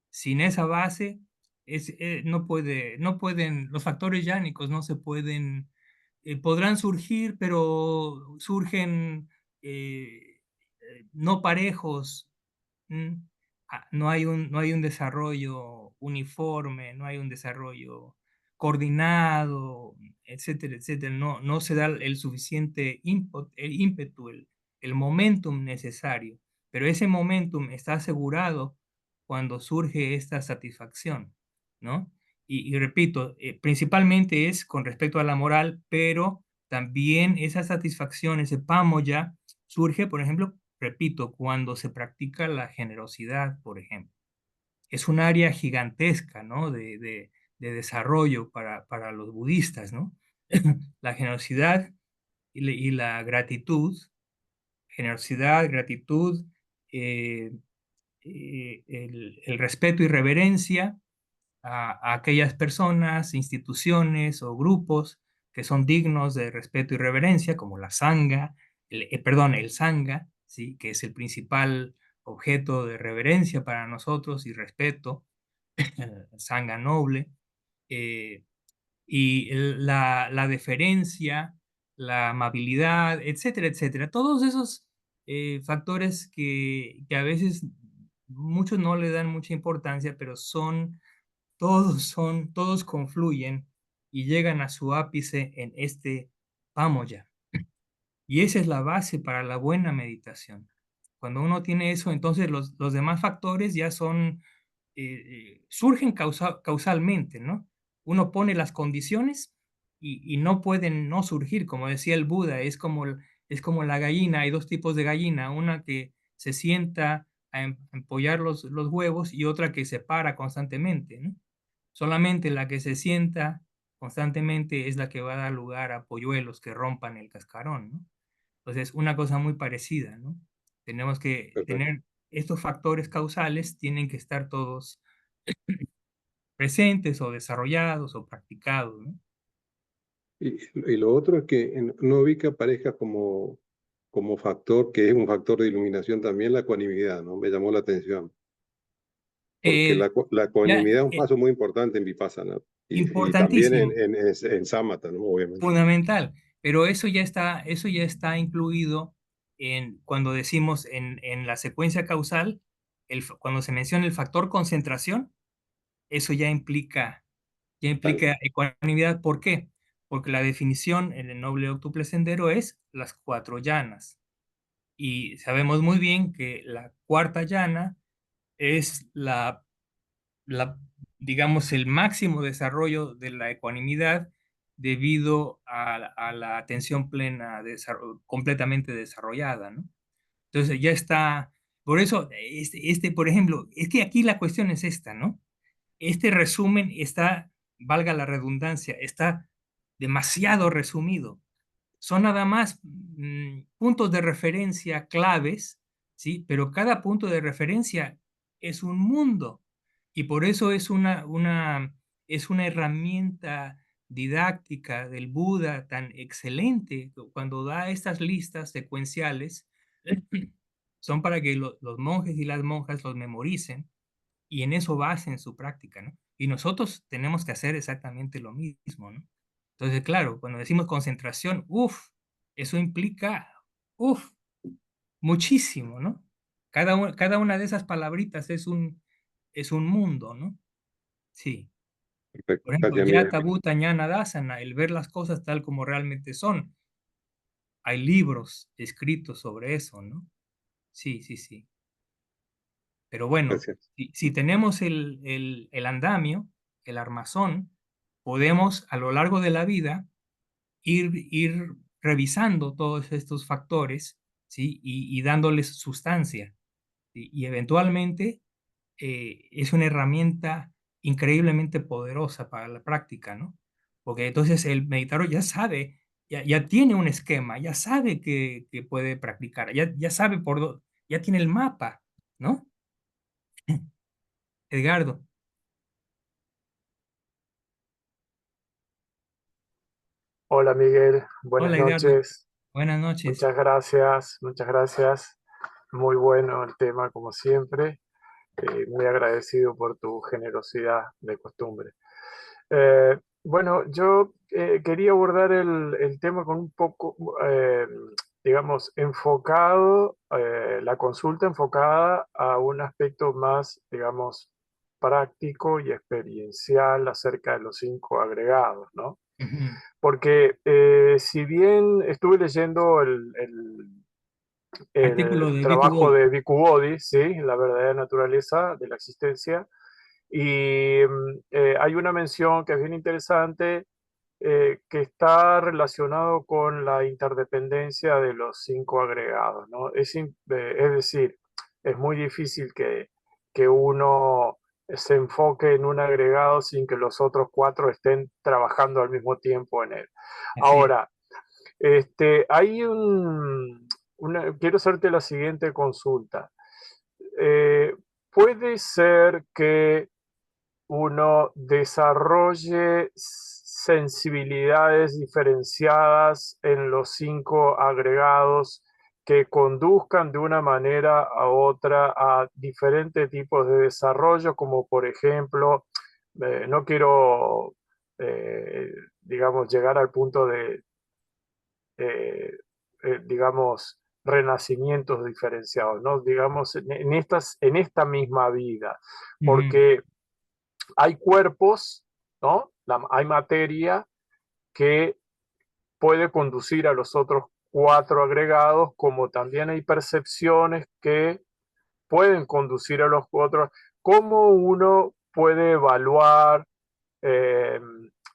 [SPEAKER 1] Sin esa base, no pueden, los factores yánicos no se pueden, podrán surgir, pero surgen no parejos. ¿m? No hay un desarrollo uniforme, no hay un desarrollo coordinado, etcétera, etcétera. No se da el suficiente el ímpetu, el momentum necesario, pero ese momentum está asegurado cuando surge esta satisfacción, ¿no? Y repito, principalmente es con respecto a la moral, pero también esa satisfacción, ese ya surge, por ejemplo, repito, cuando se practica la generosidad, por ejemplo. Es un área gigantesca, ¿no? De desarrollo para los budistas, ¿no? La generosidad y la gratitud, generosidad, gratitud, eh, el respeto y reverencia a aquellas personas, instituciones o grupos que son dignos de respeto y reverencia, como la sangha, perdón, el sangha, ¿sí? Que es el principal objeto de reverencia para nosotros y respeto, sangha noble, eh, y la deferencia, la amabilidad, etcétera, etcétera. Todos esos factores que a veces muchos no le dan mucha importancia, pero todos confluyen y llegan a su ápice en este pamoya. Y esa es la base para la buena meditación. Cuando uno tiene eso, entonces los demás factores ya surgen causalmente, ¿no? Uno pone las condiciones y no pueden no surgir, como decía el Buda, es como Es como la gallina, hay dos tipos de gallina, una que se sienta a empollar los huevos y otra que se para constantemente, ¿no? Solamente la que se sienta constantemente es la que va a dar lugar a polluelos que rompan el cascarón, ¿no? Entonces, una cosa muy parecida, ¿no? Tenemos que
[SPEAKER 2] Perfecto.
[SPEAKER 1] tener estos factores causales, tienen que estar todos presentes o desarrollados o practicados, ¿no?
[SPEAKER 2] Y lo otro es que no vi que aparezca como factor, que es un factor de iluminación también, la ecuanimidad, ¿no? Me llamó la atención, porque
[SPEAKER 1] Eh,
[SPEAKER 2] la
[SPEAKER 1] ya,
[SPEAKER 2] ecuanimidad es un paso muy importante en Vipassana y también
[SPEAKER 1] importantísimo,
[SPEAKER 2] en Samatha, ¿no? Obviamente.
[SPEAKER 1] fundamental, pero eso ya está incluido cuando decimos en la secuencia causal, cuando se menciona el factor concentración, eso ya
[SPEAKER 2] Claro,
[SPEAKER 1] implica ecuanimidad. ¿Por qué? Porque la definición en el noble octuple sendero es las cuatro llanas. Y sabemos muy bien que la cuarta llana es la, digamos, el máximo desarrollo de la ecuanimidad debido a la atención plena, completamente desarrollada, ¿no? Entonces ya está, por eso, por ejemplo, es que aquí la cuestión es esta, ¿no? Este resumen está, valga la redundancia, está demasiado resumido. Son nada más puntos de referencia claves, ¿sí? Pero cada punto de referencia es un mundo y por eso es una herramienta didáctica del Buda tan excelente cuando da estas listas secuenciales. Son para que los monjes y las monjas los memoricen y en eso basen su práctica, ¿no? Y nosotros tenemos que hacer exactamente lo mismo, ¿no? Entonces, claro, cuando decimos concentración, uff, eso implica, uff, muchísimo, ¿no? Cada una de esas palabritas es un mundo, ¿no? Sí.
[SPEAKER 2] perfecto.
[SPEAKER 1] Por ejemplo,
[SPEAKER 2] Gracias, Miguel.
[SPEAKER 1] Yata, Bhuta, Ñana, Dasana, el ver las cosas tal como realmente son. Hay libros escritos sobre eso, ¿no? Sí, sí, sí. Pero bueno,
[SPEAKER 2] Gracias.
[SPEAKER 1] si tenemos el andamio, el armazón, podemos a lo largo de la vida ir revisando todos estos factores, ¿sí? Y dándoles sustancia. Y eventualmente es una herramienta increíblemente poderosa para la práctica, ¿no? Porque entonces el meditador ya sabe, ya tiene un esquema, ya sabe que puede practicar, ya sabe por dónde, ya tiene el mapa, ¿no? Edgardo.
[SPEAKER 3] Hola Miguel, buenas
[SPEAKER 1] Hola, Edgardo.
[SPEAKER 3] noches.
[SPEAKER 1] Buenas noches.
[SPEAKER 3] Muchas gracias, muchas gracias. Muy bueno el tema como siempre. Muy agradecido por tu generosidad de costumbre. Bueno, yo quería abordar el tema con un poco, digamos, enfocado, la consulta enfocada a un aspecto más, digamos, práctico y experiencial acerca de los 5 agregados, ¿no?
[SPEAKER 1] Ujú.
[SPEAKER 3] Porque si bien estuve leyendo
[SPEAKER 1] Artículo
[SPEAKER 3] el
[SPEAKER 1] de Vitu
[SPEAKER 3] trabajo
[SPEAKER 1] Body.
[SPEAKER 3] de Bhikkhu Bodhi, ¿sí? La verdadera naturaleza de la existencia, y hay una mención que es bien interesante, que está relacionado con la interdependencia de los 5 agregados, ¿no? Es decir, es muy difícil que uno se enfoque en un agregado sin que los otros 4 estén trabajando al mismo tiempo en él.
[SPEAKER 1] Así es.
[SPEAKER 3] Ahora, hay quiero hacerte la siguiente consulta. Eh, ¿Puede ser que uno desarrolle sensibilidades diferenciadas en los 5 agregados que conduzcan de una manera a otra a diferentes tipos de desarrollo, como por ejemplo, no quiero, eh, digamos, llegar al punto de, eh, digamos, renacimientos diferenciados, ¿no? Digamos, en esta misma vida,
[SPEAKER 1] Ujú,
[SPEAKER 3] porque hay cuerpos, ¿no? Hay materia que puede conducir a los otros 4 agregados, como también hay percepciones que pueden conducir a los otros. ¿Cómo uno puede evaluar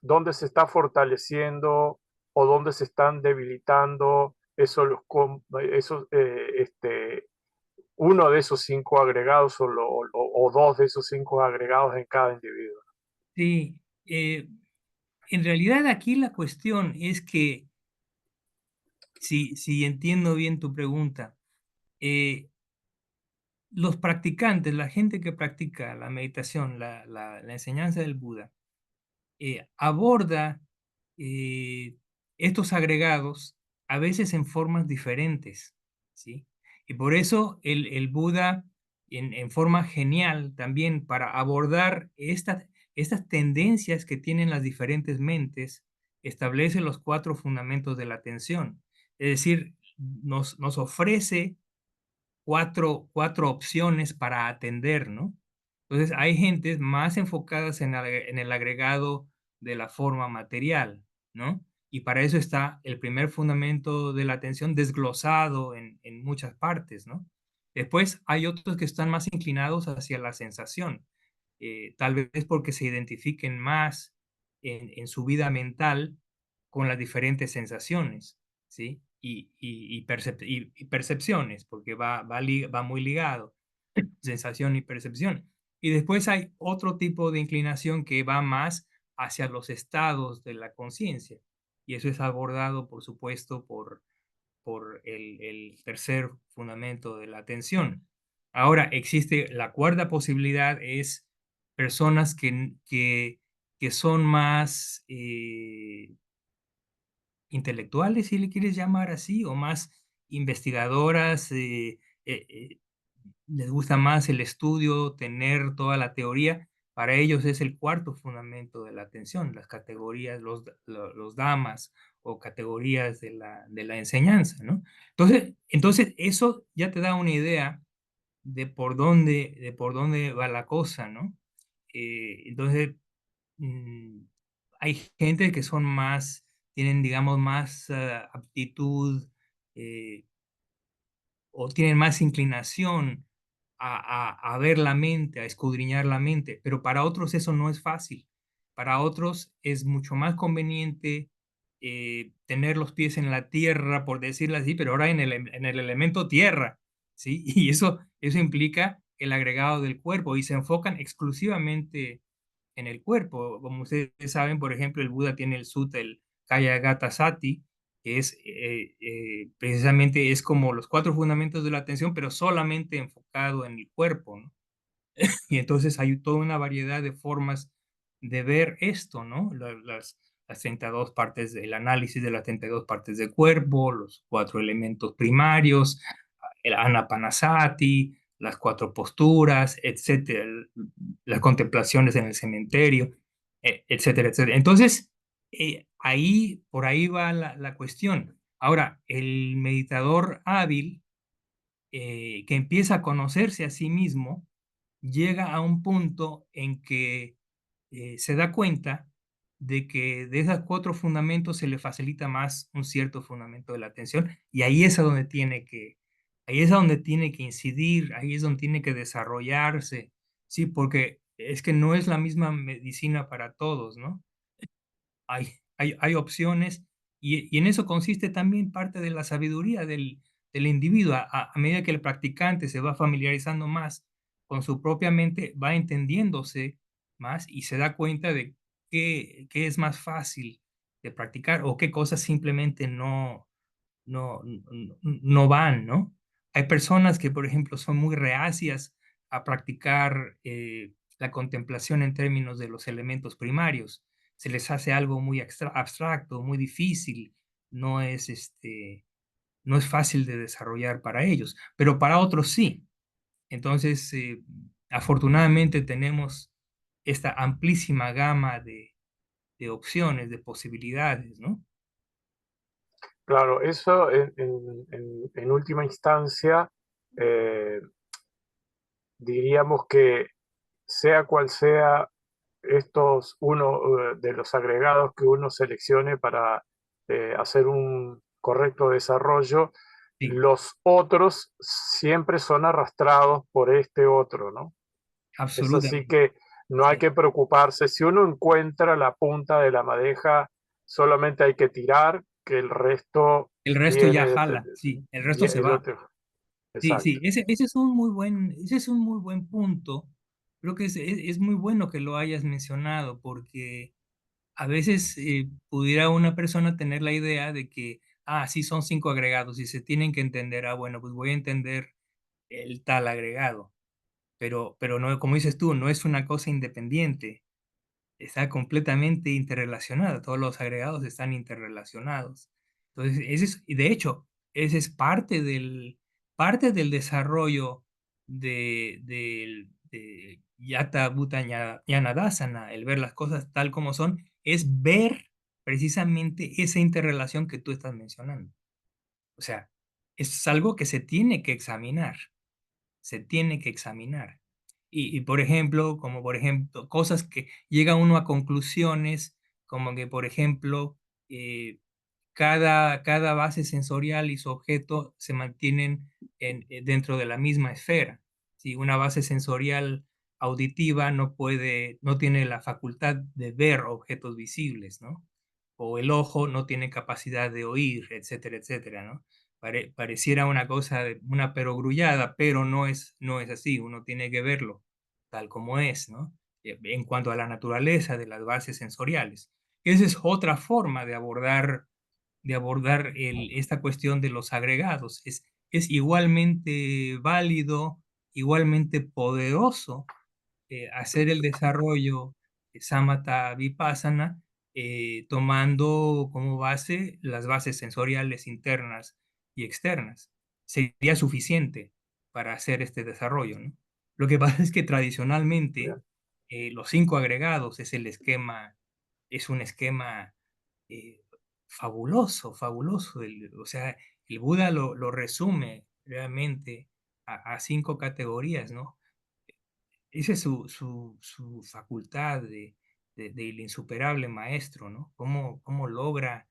[SPEAKER 3] dónde se está fortaleciendo o dónde se están debilitando uno de esos 5 agregados o 2 de esos 5 agregados en cada individuo.
[SPEAKER 1] Sí, en realidad aquí la cuestión es que, si entiendo bien tu pregunta, los practicantes, la gente que practica la meditación, la enseñanza del Buda, aborda estos agregados a veces en formas diferentes, ¿sí? Y por eso el Buda, en forma genial también para abordar estas tendencias que tienen las diferentes mentes, establece los 4 fundamentos de la atención. Es decir, nos ofrece cuatro opciones para atender, ¿no? Entonces, hay gentes más enfocadas en el agregado de la forma material, ¿no? Y para eso está el primer fundamento de la atención desglosado en muchas partes, ¿no? Después hay otros que están más inclinados hacia la sensación, tal vez porque se identifiquen más en su vida mental con las diferentes sensaciones, ¿sí? Y percepciones, porque va muy ligado, sensación y percepción. Y después hay otro tipo de inclinación que va más hacia los estados de la conciencia. Y eso es abordado, por supuesto, por el tercer fundamento de la atención. Ahora, existe la cuarta posibilidad, es personas que son más intelectuales, si le quieres llamar así, o más investigadoras, les gusta más el estudio, tener toda la teoría. Para ellos es el cuarto fundamento de la atención, las categorías, los damas o categorías de la enseñanza, ¿no? Entonces, eso ya te da una idea de por dónde va la cosa, ¿no? Entonces, mm, hay gente que son más, tienen, digamos, más aptitud, eh, o tienen más inclinación a ver la mente, a escudriñar la mente, pero para otros eso no es fácil. Para otros es mucho más conveniente tener los pies en la tierra, por decirlo así, pero ahora en el elemento tierra, ¿sí? Y eso implica el agregado del cuerpo y se enfocan exclusivamente en el cuerpo. Como ustedes saben, por ejemplo, el Buda tiene el sutta, el Kayagata Sati, que es precisamente es como los 4 fundamentos de la atención, pero solamente enfocado en el cuerpo, ¿no? Y entonces hay toda una variedad de formas de ver esto, ¿no? Las 32 partes del análisis de las 32 partes del cuerpo, los 4 elementos primarios, el Anapanasati, las 4 posturas, etcétera, las contemplaciones en el cementerio, etcétera, etcétera. Entonces, por ahí va la cuestión. Ahora, el meditador hábil que empieza a conocerse a sí mismo, llega a un punto en que se da cuenta de que de esos 4 fundamentos se le facilita más un cierto fundamento de la atención, y ahí es a donde ahí es a donde tiene que incidir, ahí es donde tiene que desarrollarse, sí, porque es que no es la misma medicina para todos, ¿no? Hay opciones, y en eso consiste también parte de la sabiduría del individuo. A medida que el practicante se va familiarizando más con su propia mente, va entendiéndose más y se da cuenta de qué es más fácil de practicar o qué cosas simplemente no van, ¿no? Hay personas que, por ejemplo, son muy reacias a practicar la contemplación en términos de los elementos primarios. Se les hace algo muy abstracto, muy difícil, no es, no es fácil de desarrollar para ellos, pero para otros sí. Entonces, afortunadamente tenemos esta amplísima gama de opciones, de posibilidades, ¿no?
[SPEAKER 3] Claro, eso en última instancia, diríamos que sea cual sea uno de los agregados que uno seleccione para hacer un correcto desarrollo,
[SPEAKER 1] Sí,
[SPEAKER 3] los otros siempre son arrastrados por este otro, ¿no? Es así
[SPEAKER 1] absolutamente.
[SPEAKER 3] que no hay
[SPEAKER 1] Sí,
[SPEAKER 3] que preocuparse. Si uno encuentra la punta de la madeja, solamente hay que tirar que el resto
[SPEAKER 1] El resto ya
[SPEAKER 3] viene,
[SPEAKER 1] jala, sí, el resto se
[SPEAKER 3] viene de
[SPEAKER 1] va.
[SPEAKER 3] otro.
[SPEAKER 1] Sí, sí,
[SPEAKER 3] Exacto.
[SPEAKER 1] ese ese es un muy buen punto. Creo que es muy bueno que lo hayas mencionado porque a veces pudiera una persona tener la idea de que, sí, son 5 agregados y se tienen que entender, bueno, pues voy a entender el tal agregado, pero no, como dices tú, no es una cosa independiente, está completamente interrelacionada, todos los agregados están interrelacionados. Entonces, y de hecho, ese es parte del desarrollo de Yata Bhuta Ñanadasana, el ver las cosas tal como son, es ver precisamente esa interrelación que tú estás mencionando. O sea, es algo que se tiene que examinar, se tiene que examinar. Por ejemplo, como por ejemplo, cosas que llega uno a conclusiones, como que, por ejemplo, eh, cada base sensorial y su objeto se mantienen dentro de la misma esfera. Si una base sensorial auditiva no tiene la facultad de ver objetos visibles, ¿no? O el ojo no tiene capacidad de oír, etcétera, etcétera, ¿no? Pareciera una cosa, una perogrullada, pero no es así, uno tiene que verlo tal como es, ¿no? En cuanto a la naturaleza de las bases sensoriales. Esa es otra forma de abordar esta cuestión de los agregados. Es igualmente válido, igualmente poderoso hacer el desarrollo de Samatha Vipassana tomando como base las bases sensoriales internas y externas. Sería suficiente para hacer este desarrollo, ¿no? Lo que pasa es que tradicionalmente
[SPEAKER 3] Bien.
[SPEAKER 1] los 5 agregados es un esquema eh, fabuloso, fabuloso. O sea, el Buda lo resume realmente a 5 categorías, ¿no? Esa es su facultad del insuperable maestro, ¿no? Cómo logra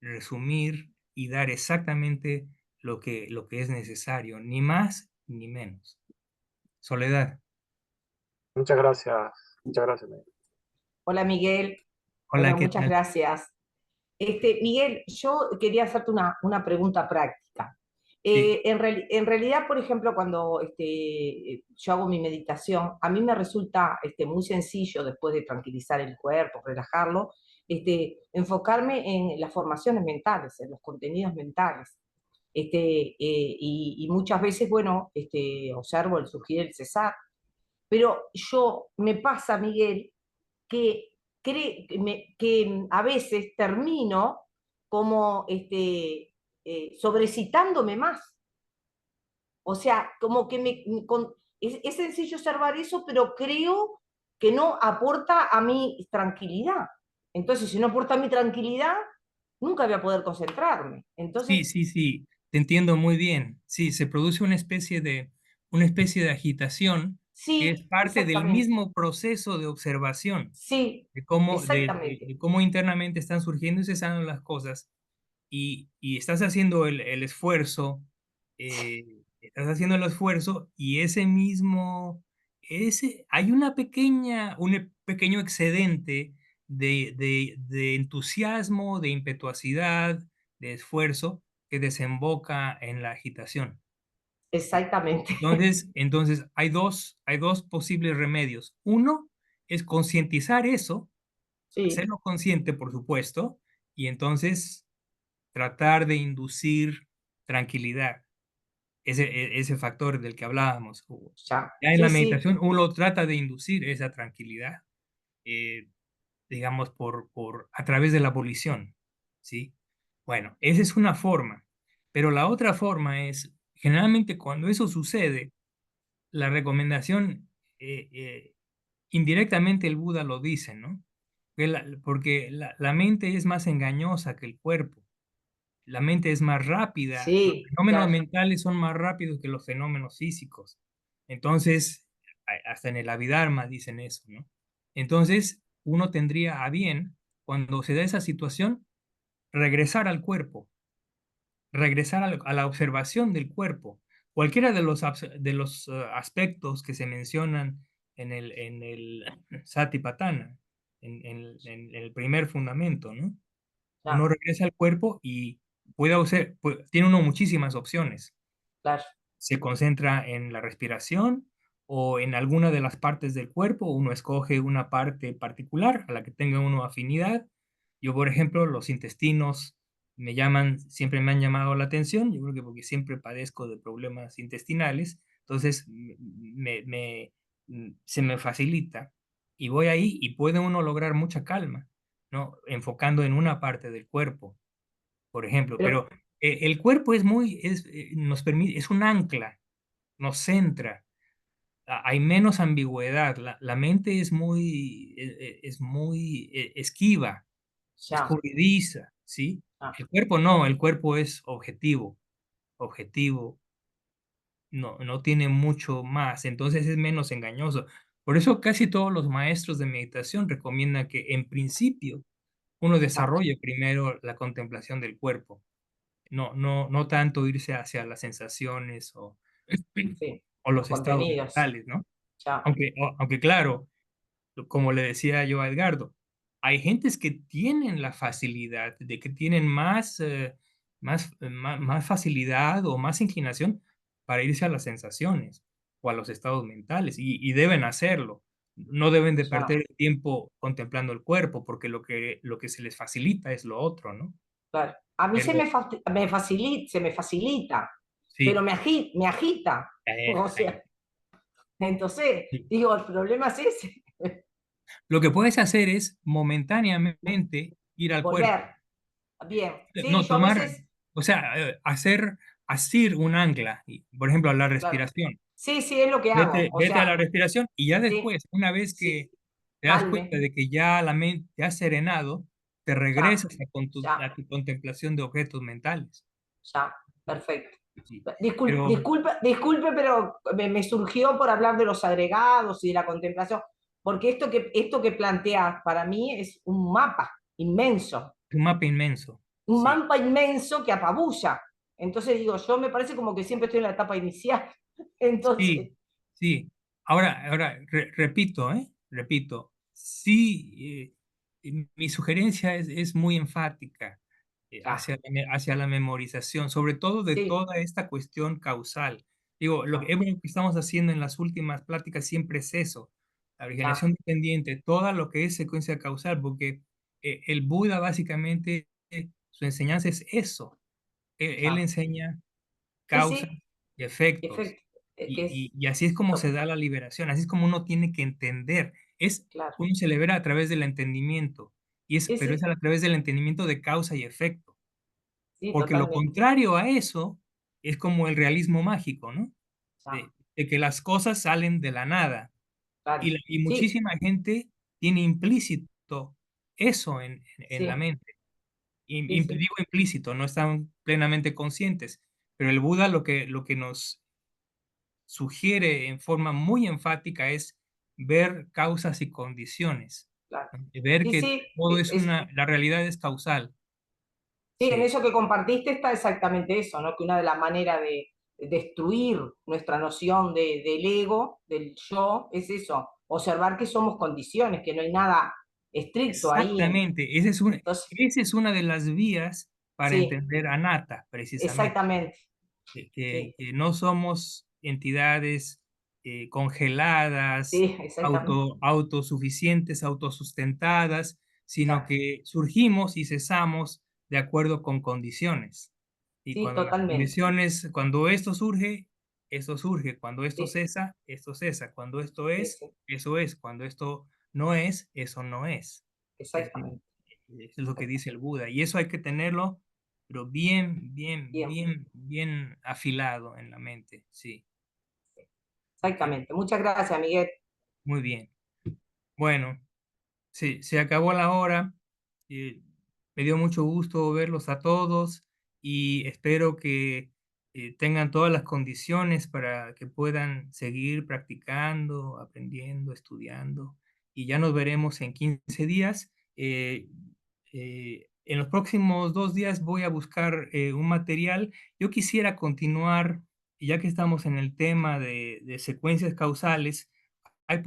[SPEAKER 1] resumir y dar exactamente lo que es necesario, ni más ni menos. Soledad.
[SPEAKER 3] Muchas gracias. Muchas gracias, Miguel.
[SPEAKER 4] Hola Miguel,
[SPEAKER 1] Hola,
[SPEAKER 4] bueno,
[SPEAKER 1] ¿qué
[SPEAKER 4] muchas
[SPEAKER 1] tal?
[SPEAKER 4] gracias. Miguel, yo quería hacerte una pregunta práctica.
[SPEAKER 1] Sí,
[SPEAKER 4] En realidad, por ejemplo, cuando yo hago mi meditación, a mí me resulta muy sencillo, después de tranquilizar el cuerpo, relajarlo, enfocarme en las formaciones mentales, en los contenidos mentales. Y muchas veces, bueno, observo el surgir, el cesar, pero me pasa, Miguel, que, que a veces termino como sobrecitándome más. O sea, como que es sencillo observar eso, pero creo que no aporta a mi tranquilidad. Entonces, si no aporta a mi tranquilidad, nunca voy a poder concentrarme.
[SPEAKER 1] sí,
[SPEAKER 4] Entonces,
[SPEAKER 1] sí, sí, te entiendo muy bien. Sí, se produce una especie de agitación que es
[SPEAKER 4] sí,
[SPEAKER 1] parte del
[SPEAKER 4] exactamente.
[SPEAKER 1] mismo proceso de observación,
[SPEAKER 4] Sí, exactamente.
[SPEAKER 1] de cómo internamente están surgiendo y cesando las cosas y estás haciendo el esfuerzo, estás haciendo el esfuerzo y hay un pequeño excedente de entusiasmo, de impetuosidad, de esfuerzo que desemboca en la agitación.
[SPEAKER 4] Exactamente.
[SPEAKER 1] Entonces hay dos posibles remedios. Uno es concientizar eso,
[SPEAKER 4] Sí,
[SPEAKER 1] hacerlo consciente, por supuesto, y entonces tratar de inducir tranquilidad, ese factor del que hablábamos.
[SPEAKER 4] ya.
[SPEAKER 1] Ya en la
[SPEAKER 4] Sí, sí,
[SPEAKER 1] meditación uno trata de inducir esa tranquilidad, eh, digamos, a través de la abolición, ¿sí? Bueno, esa es una forma, pero la otra forma es, generalmente cuando eso sucede, la recomendación, indirectamente el Buda lo dice, ¿no? Porque la mente es más engañosa que el cuerpo. La mente es más rápida, los
[SPEAKER 4] sí,
[SPEAKER 1] fenómenos
[SPEAKER 4] claro.
[SPEAKER 1] mentales son más rápidos que los fenómenos físicos. Entonces, hasta en el Abhidharma dicen eso, ¿no? Entonces, uno tendría a bien, cuando se da esa situación, regresar al cuerpo, regresar a la observación del cuerpo. Cualquiera de los aspectos que se mencionan en el Satipatthana, en el primer fundamento, ¿no?
[SPEAKER 4] Claro,
[SPEAKER 1] uno regresa al cuerpo y tiene uno muchísimas opciones.
[SPEAKER 4] claro,
[SPEAKER 1] Se concentra en la respiración o en alguna de las partes del cuerpo, uno escoge una parte particular a la que tenga uno afinidad. Yo, por ejemplo, los intestinos siempre me han llamado la atención, yo creo que porque siempre padezco de problemas intestinales, entonces se me facilita y voy ahí y puede uno lograr mucha calma, ¿no? Enfocando en una parte del cuerpo, por ejemplo,
[SPEAKER 4] pero
[SPEAKER 1] pero el cuerpo nos permite, es un ancla, nos centra, hay menos ambigüedad, la mente es muy esquiva,
[SPEAKER 4] ya,
[SPEAKER 1] escurridiza, ¿sí?
[SPEAKER 4] ya,
[SPEAKER 1] El cuerpo no, el cuerpo es objetivo, no tiene mucho más, entonces es menos engañoso. Por eso casi todos los maestros de meditación recomiendan que en principio uno
[SPEAKER 4] exacto,
[SPEAKER 1] desarrolle primero la contemplación del cuerpo. No tanto irse hacia las sensaciones
[SPEAKER 4] sí,
[SPEAKER 1] o
[SPEAKER 4] los
[SPEAKER 1] los estados
[SPEAKER 4] contenidos,
[SPEAKER 1] mentales, ¿no?
[SPEAKER 4] ya,
[SPEAKER 1] Aunque claro, como le decía yo a Edgardo, hay gentes que tienen la facilidad, de que tienen más facilidad o más inclinación para irse a las sensaciones o a los estados mentales, y deben hacerlo. No deben de
[SPEAKER 4] ya,
[SPEAKER 1] perder el tiempo contemplando el cuerpo, porque lo que se les facilita es lo otro, ¿no?
[SPEAKER 4] claro. A mí
[SPEAKER 1] Pero
[SPEAKER 4] se me facilita, pero
[SPEAKER 1] sí,
[SPEAKER 4] me agita. O
[SPEAKER 1] ahí,
[SPEAKER 4] sea, entonces,
[SPEAKER 1] sí.
[SPEAKER 4] digo, el problema es ese,
[SPEAKER 1] Lo que puedes hacer es momentáneamente ir al cuerpo.
[SPEAKER 4] volver. Bien, sí,
[SPEAKER 1] No,
[SPEAKER 4] yo a
[SPEAKER 1] tomar,
[SPEAKER 4] veces,
[SPEAKER 1] o sea, hacer asir un ancla, por ejemplo, a la
[SPEAKER 4] claro,
[SPEAKER 1] respiración.
[SPEAKER 4] sí, sí, es lo que hago. O
[SPEAKER 1] Vete a
[SPEAKER 4] sea,
[SPEAKER 1] la respiración y ya
[SPEAKER 4] sí,
[SPEAKER 1] después, una vez
[SPEAKER 4] sí,
[SPEAKER 1] que te das cuenta
[SPEAKER 4] calme,
[SPEAKER 1] de que ya la mente te ha serenado, te
[SPEAKER 4] ya,
[SPEAKER 1] regresas
[SPEAKER 4] ya,
[SPEAKER 1] a tu contemplación de objetos mentales.
[SPEAKER 4] ya, perfecto.
[SPEAKER 1] Sí. Pero
[SPEAKER 4] Disculpe, pero me surgió por hablar de los agregados y de la contemplación, porque esto que planteas para mí es un mapa inmenso,
[SPEAKER 1] es un mapa inmenso.
[SPEAKER 4] un
[SPEAKER 1] Sí,
[SPEAKER 4] mapa inmenso que apabulla. Entonces digo, yo me parece como que siempre estoy en la etapa inicial.
[SPEAKER 1] sí,
[SPEAKER 4] Entonces,
[SPEAKER 1] sí. Ahora repito, ¿eh? Repito, sí, mi sugerencia es muy enfática
[SPEAKER 4] ya,
[SPEAKER 1] hacia la memorización, sobre todo de
[SPEAKER 4] sí,
[SPEAKER 1] toda esta cuestión causal. Digo,
[SPEAKER 4] ya,
[SPEAKER 1] lo que estamos haciendo en las últimas pláticas siempre es eso, la
[SPEAKER 4] ya,
[SPEAKER 1] originación dependiente, todo lo que es secuencia causal, porque el Buda básicamente, su enseñanza es eso. Él
[SPEAKER 4] ya.
[SPEAKER 1] enseña
[SPEAKER 4] Sí,
[SPEAKER 1] causas
[SPEAKER 4] sí,
[SPEAKER 1] y efectos.
[SPEAKER 4] efecto, que es,
[SPEAKER 1] Y así es como se da la liberación, así es como uno tiene que entender.
[SPEAKER 4] claro,
[SPEAKER 1] Uno se libera a través del entendimiento,
[SPEAKER 4] sí,
[SPEAKER 1] pero es
[SPEAKER 4] sí,
[SPEAKER 1] a través del entendimiento de causa y efecto.
[SPEAKER 4] sí,
[SPEAKER 1] Porque lo
[SPEAKER 4] totalmente,
[SPEAKER 1] contrario a eso es como el realismo mágico, ¿no?
[SPEAKER 4] ya,
[SPEAKER 1] De que las cosas salen de la nada.
[SPEAKER 4] claro,
[SPEAKER 1] Y
[SPEAKER 4] sí,
[SPEAKER 1] muchísima gente tiene implícito eso en la
[SPEAKER 4] sí,
[SPEAKER 1] mente.
[SPEAKER 4] sí, sí,
[SPEAKER 1] Digo implícito, no están plenamente conscientes. Pero el Buda lo que nos sugiere en forma muy enfática es ver causas y condiciones,
[SPEAKER 4] claro.
[SPEAKER 1] ¿no? Y ver
[SPEAKER 4] Sí,
[SPEAKER 1] que
[SPEAKER 4] sí,
[SPEAKER 1] todo la realidad es causal.
[SPEAKER 4] sí, en
[SPEAKER 1] Sí,
[SPEAKER 4] eso que compartiste está exactamente eso, ¿no? Que una de las maneras de destruir nuestra noción del ego, del yo, es eso, observar que somos condiciones, que no hay nada estricto ahí.
[SPEAKER 1] exactamente.
[SPEAKER 4] Entonces,
[SPEAKER 1] Esa es una de las vías para
[SPEAKER 4] sí,
[SPEAKER 1] entender anatta, precisamente.
[SPEAKER 4] exactamente,
[SPEAKER 1] Que,
[SPEAKER 4] sí,
[SPEAKER 1] que no somos entidades congeladas,
[SPEAKER 4] sí, exactamente,
[SPEAKER 1] autosuficientes, autosustentadas, sino
[SPEAKER 4] exacto,
[SPEAKER 1] que surgimos y cesamos de acuerdo con condiciones. Y
[SPEAKER 4] sí,
[SPEAKER 1] cuando las
[SPEAKER 4] totalmente,
[SPEAKER 1] condiciones, cuando esto surge, cuando esto
[SPEAKER 4] sí,
[SPEAKER 1] cesa, esto cesa, cuando esto
[SPEAKER 4] sí, sí,
[SPEAKER 1] eso es, cuando esto no es, eso no es. Es,
[SPEAKER 4] exactamente,
[SPEAKER 1] es lo que dice
[SPEAKER 4] exactamente.
[SPEAKER 1] el Buda. Y eso hay que tenerlo, pero
[SPEAKER 4] Bien,
[SPEAKER 1] bien afilado en la mente. Sí, ok,
[SPEAKER 4] exactamente. Muchas gracias, Miguel.
[SPEAKER 1] muy bien. Bueno, sí, se acabó la hora. eh, Me dio mucho gusto verlos a todos y espero que tengan todas las condiciones para que puedan seguir practicando, aprendiendo, estudiando. Y ya nos veremos en 15 días. En los próximos 2 días voy a buscar un material. Yo quisiera continuar, ya que estamos en el tema de secuencias causales. Hay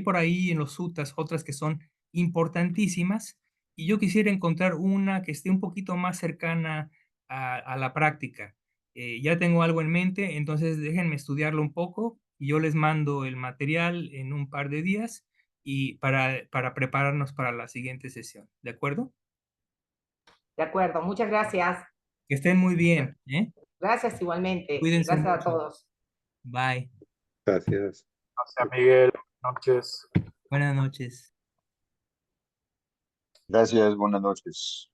[SPEAKER 1] por ahí en los sutras otras que son importantísimas y yo quisiera encontrar una que esté un poquito más cercana a la práctica. Ya tengo algo en mente, entonces déjenme estudiarlo un poco y yo les mando el material en un par de días y para prepararnos para la siguiente sesión. ¿De acuerdo?
[SPEAKER 4] De acuerdo, muchas gracias.
[SPEAKER 1] Que estén muy bien, ¿eh?
[SPEAKER 4] Gracias igualmente.
[SPEAKER 1] Cuídense
[SPEAKER 4] Gracias a
[SPEAKER 1] mucho.
[SPEAKER 4] todos.
[SPEAKER 1] Bye.
[SPEAKER 2] Gracias.
[SPEAKER 3] Gracias, Miguel. Buenas noches.
[SPEAKER 1] Buenas noches.
[SPEAKER 5] Gracias, buenas noches.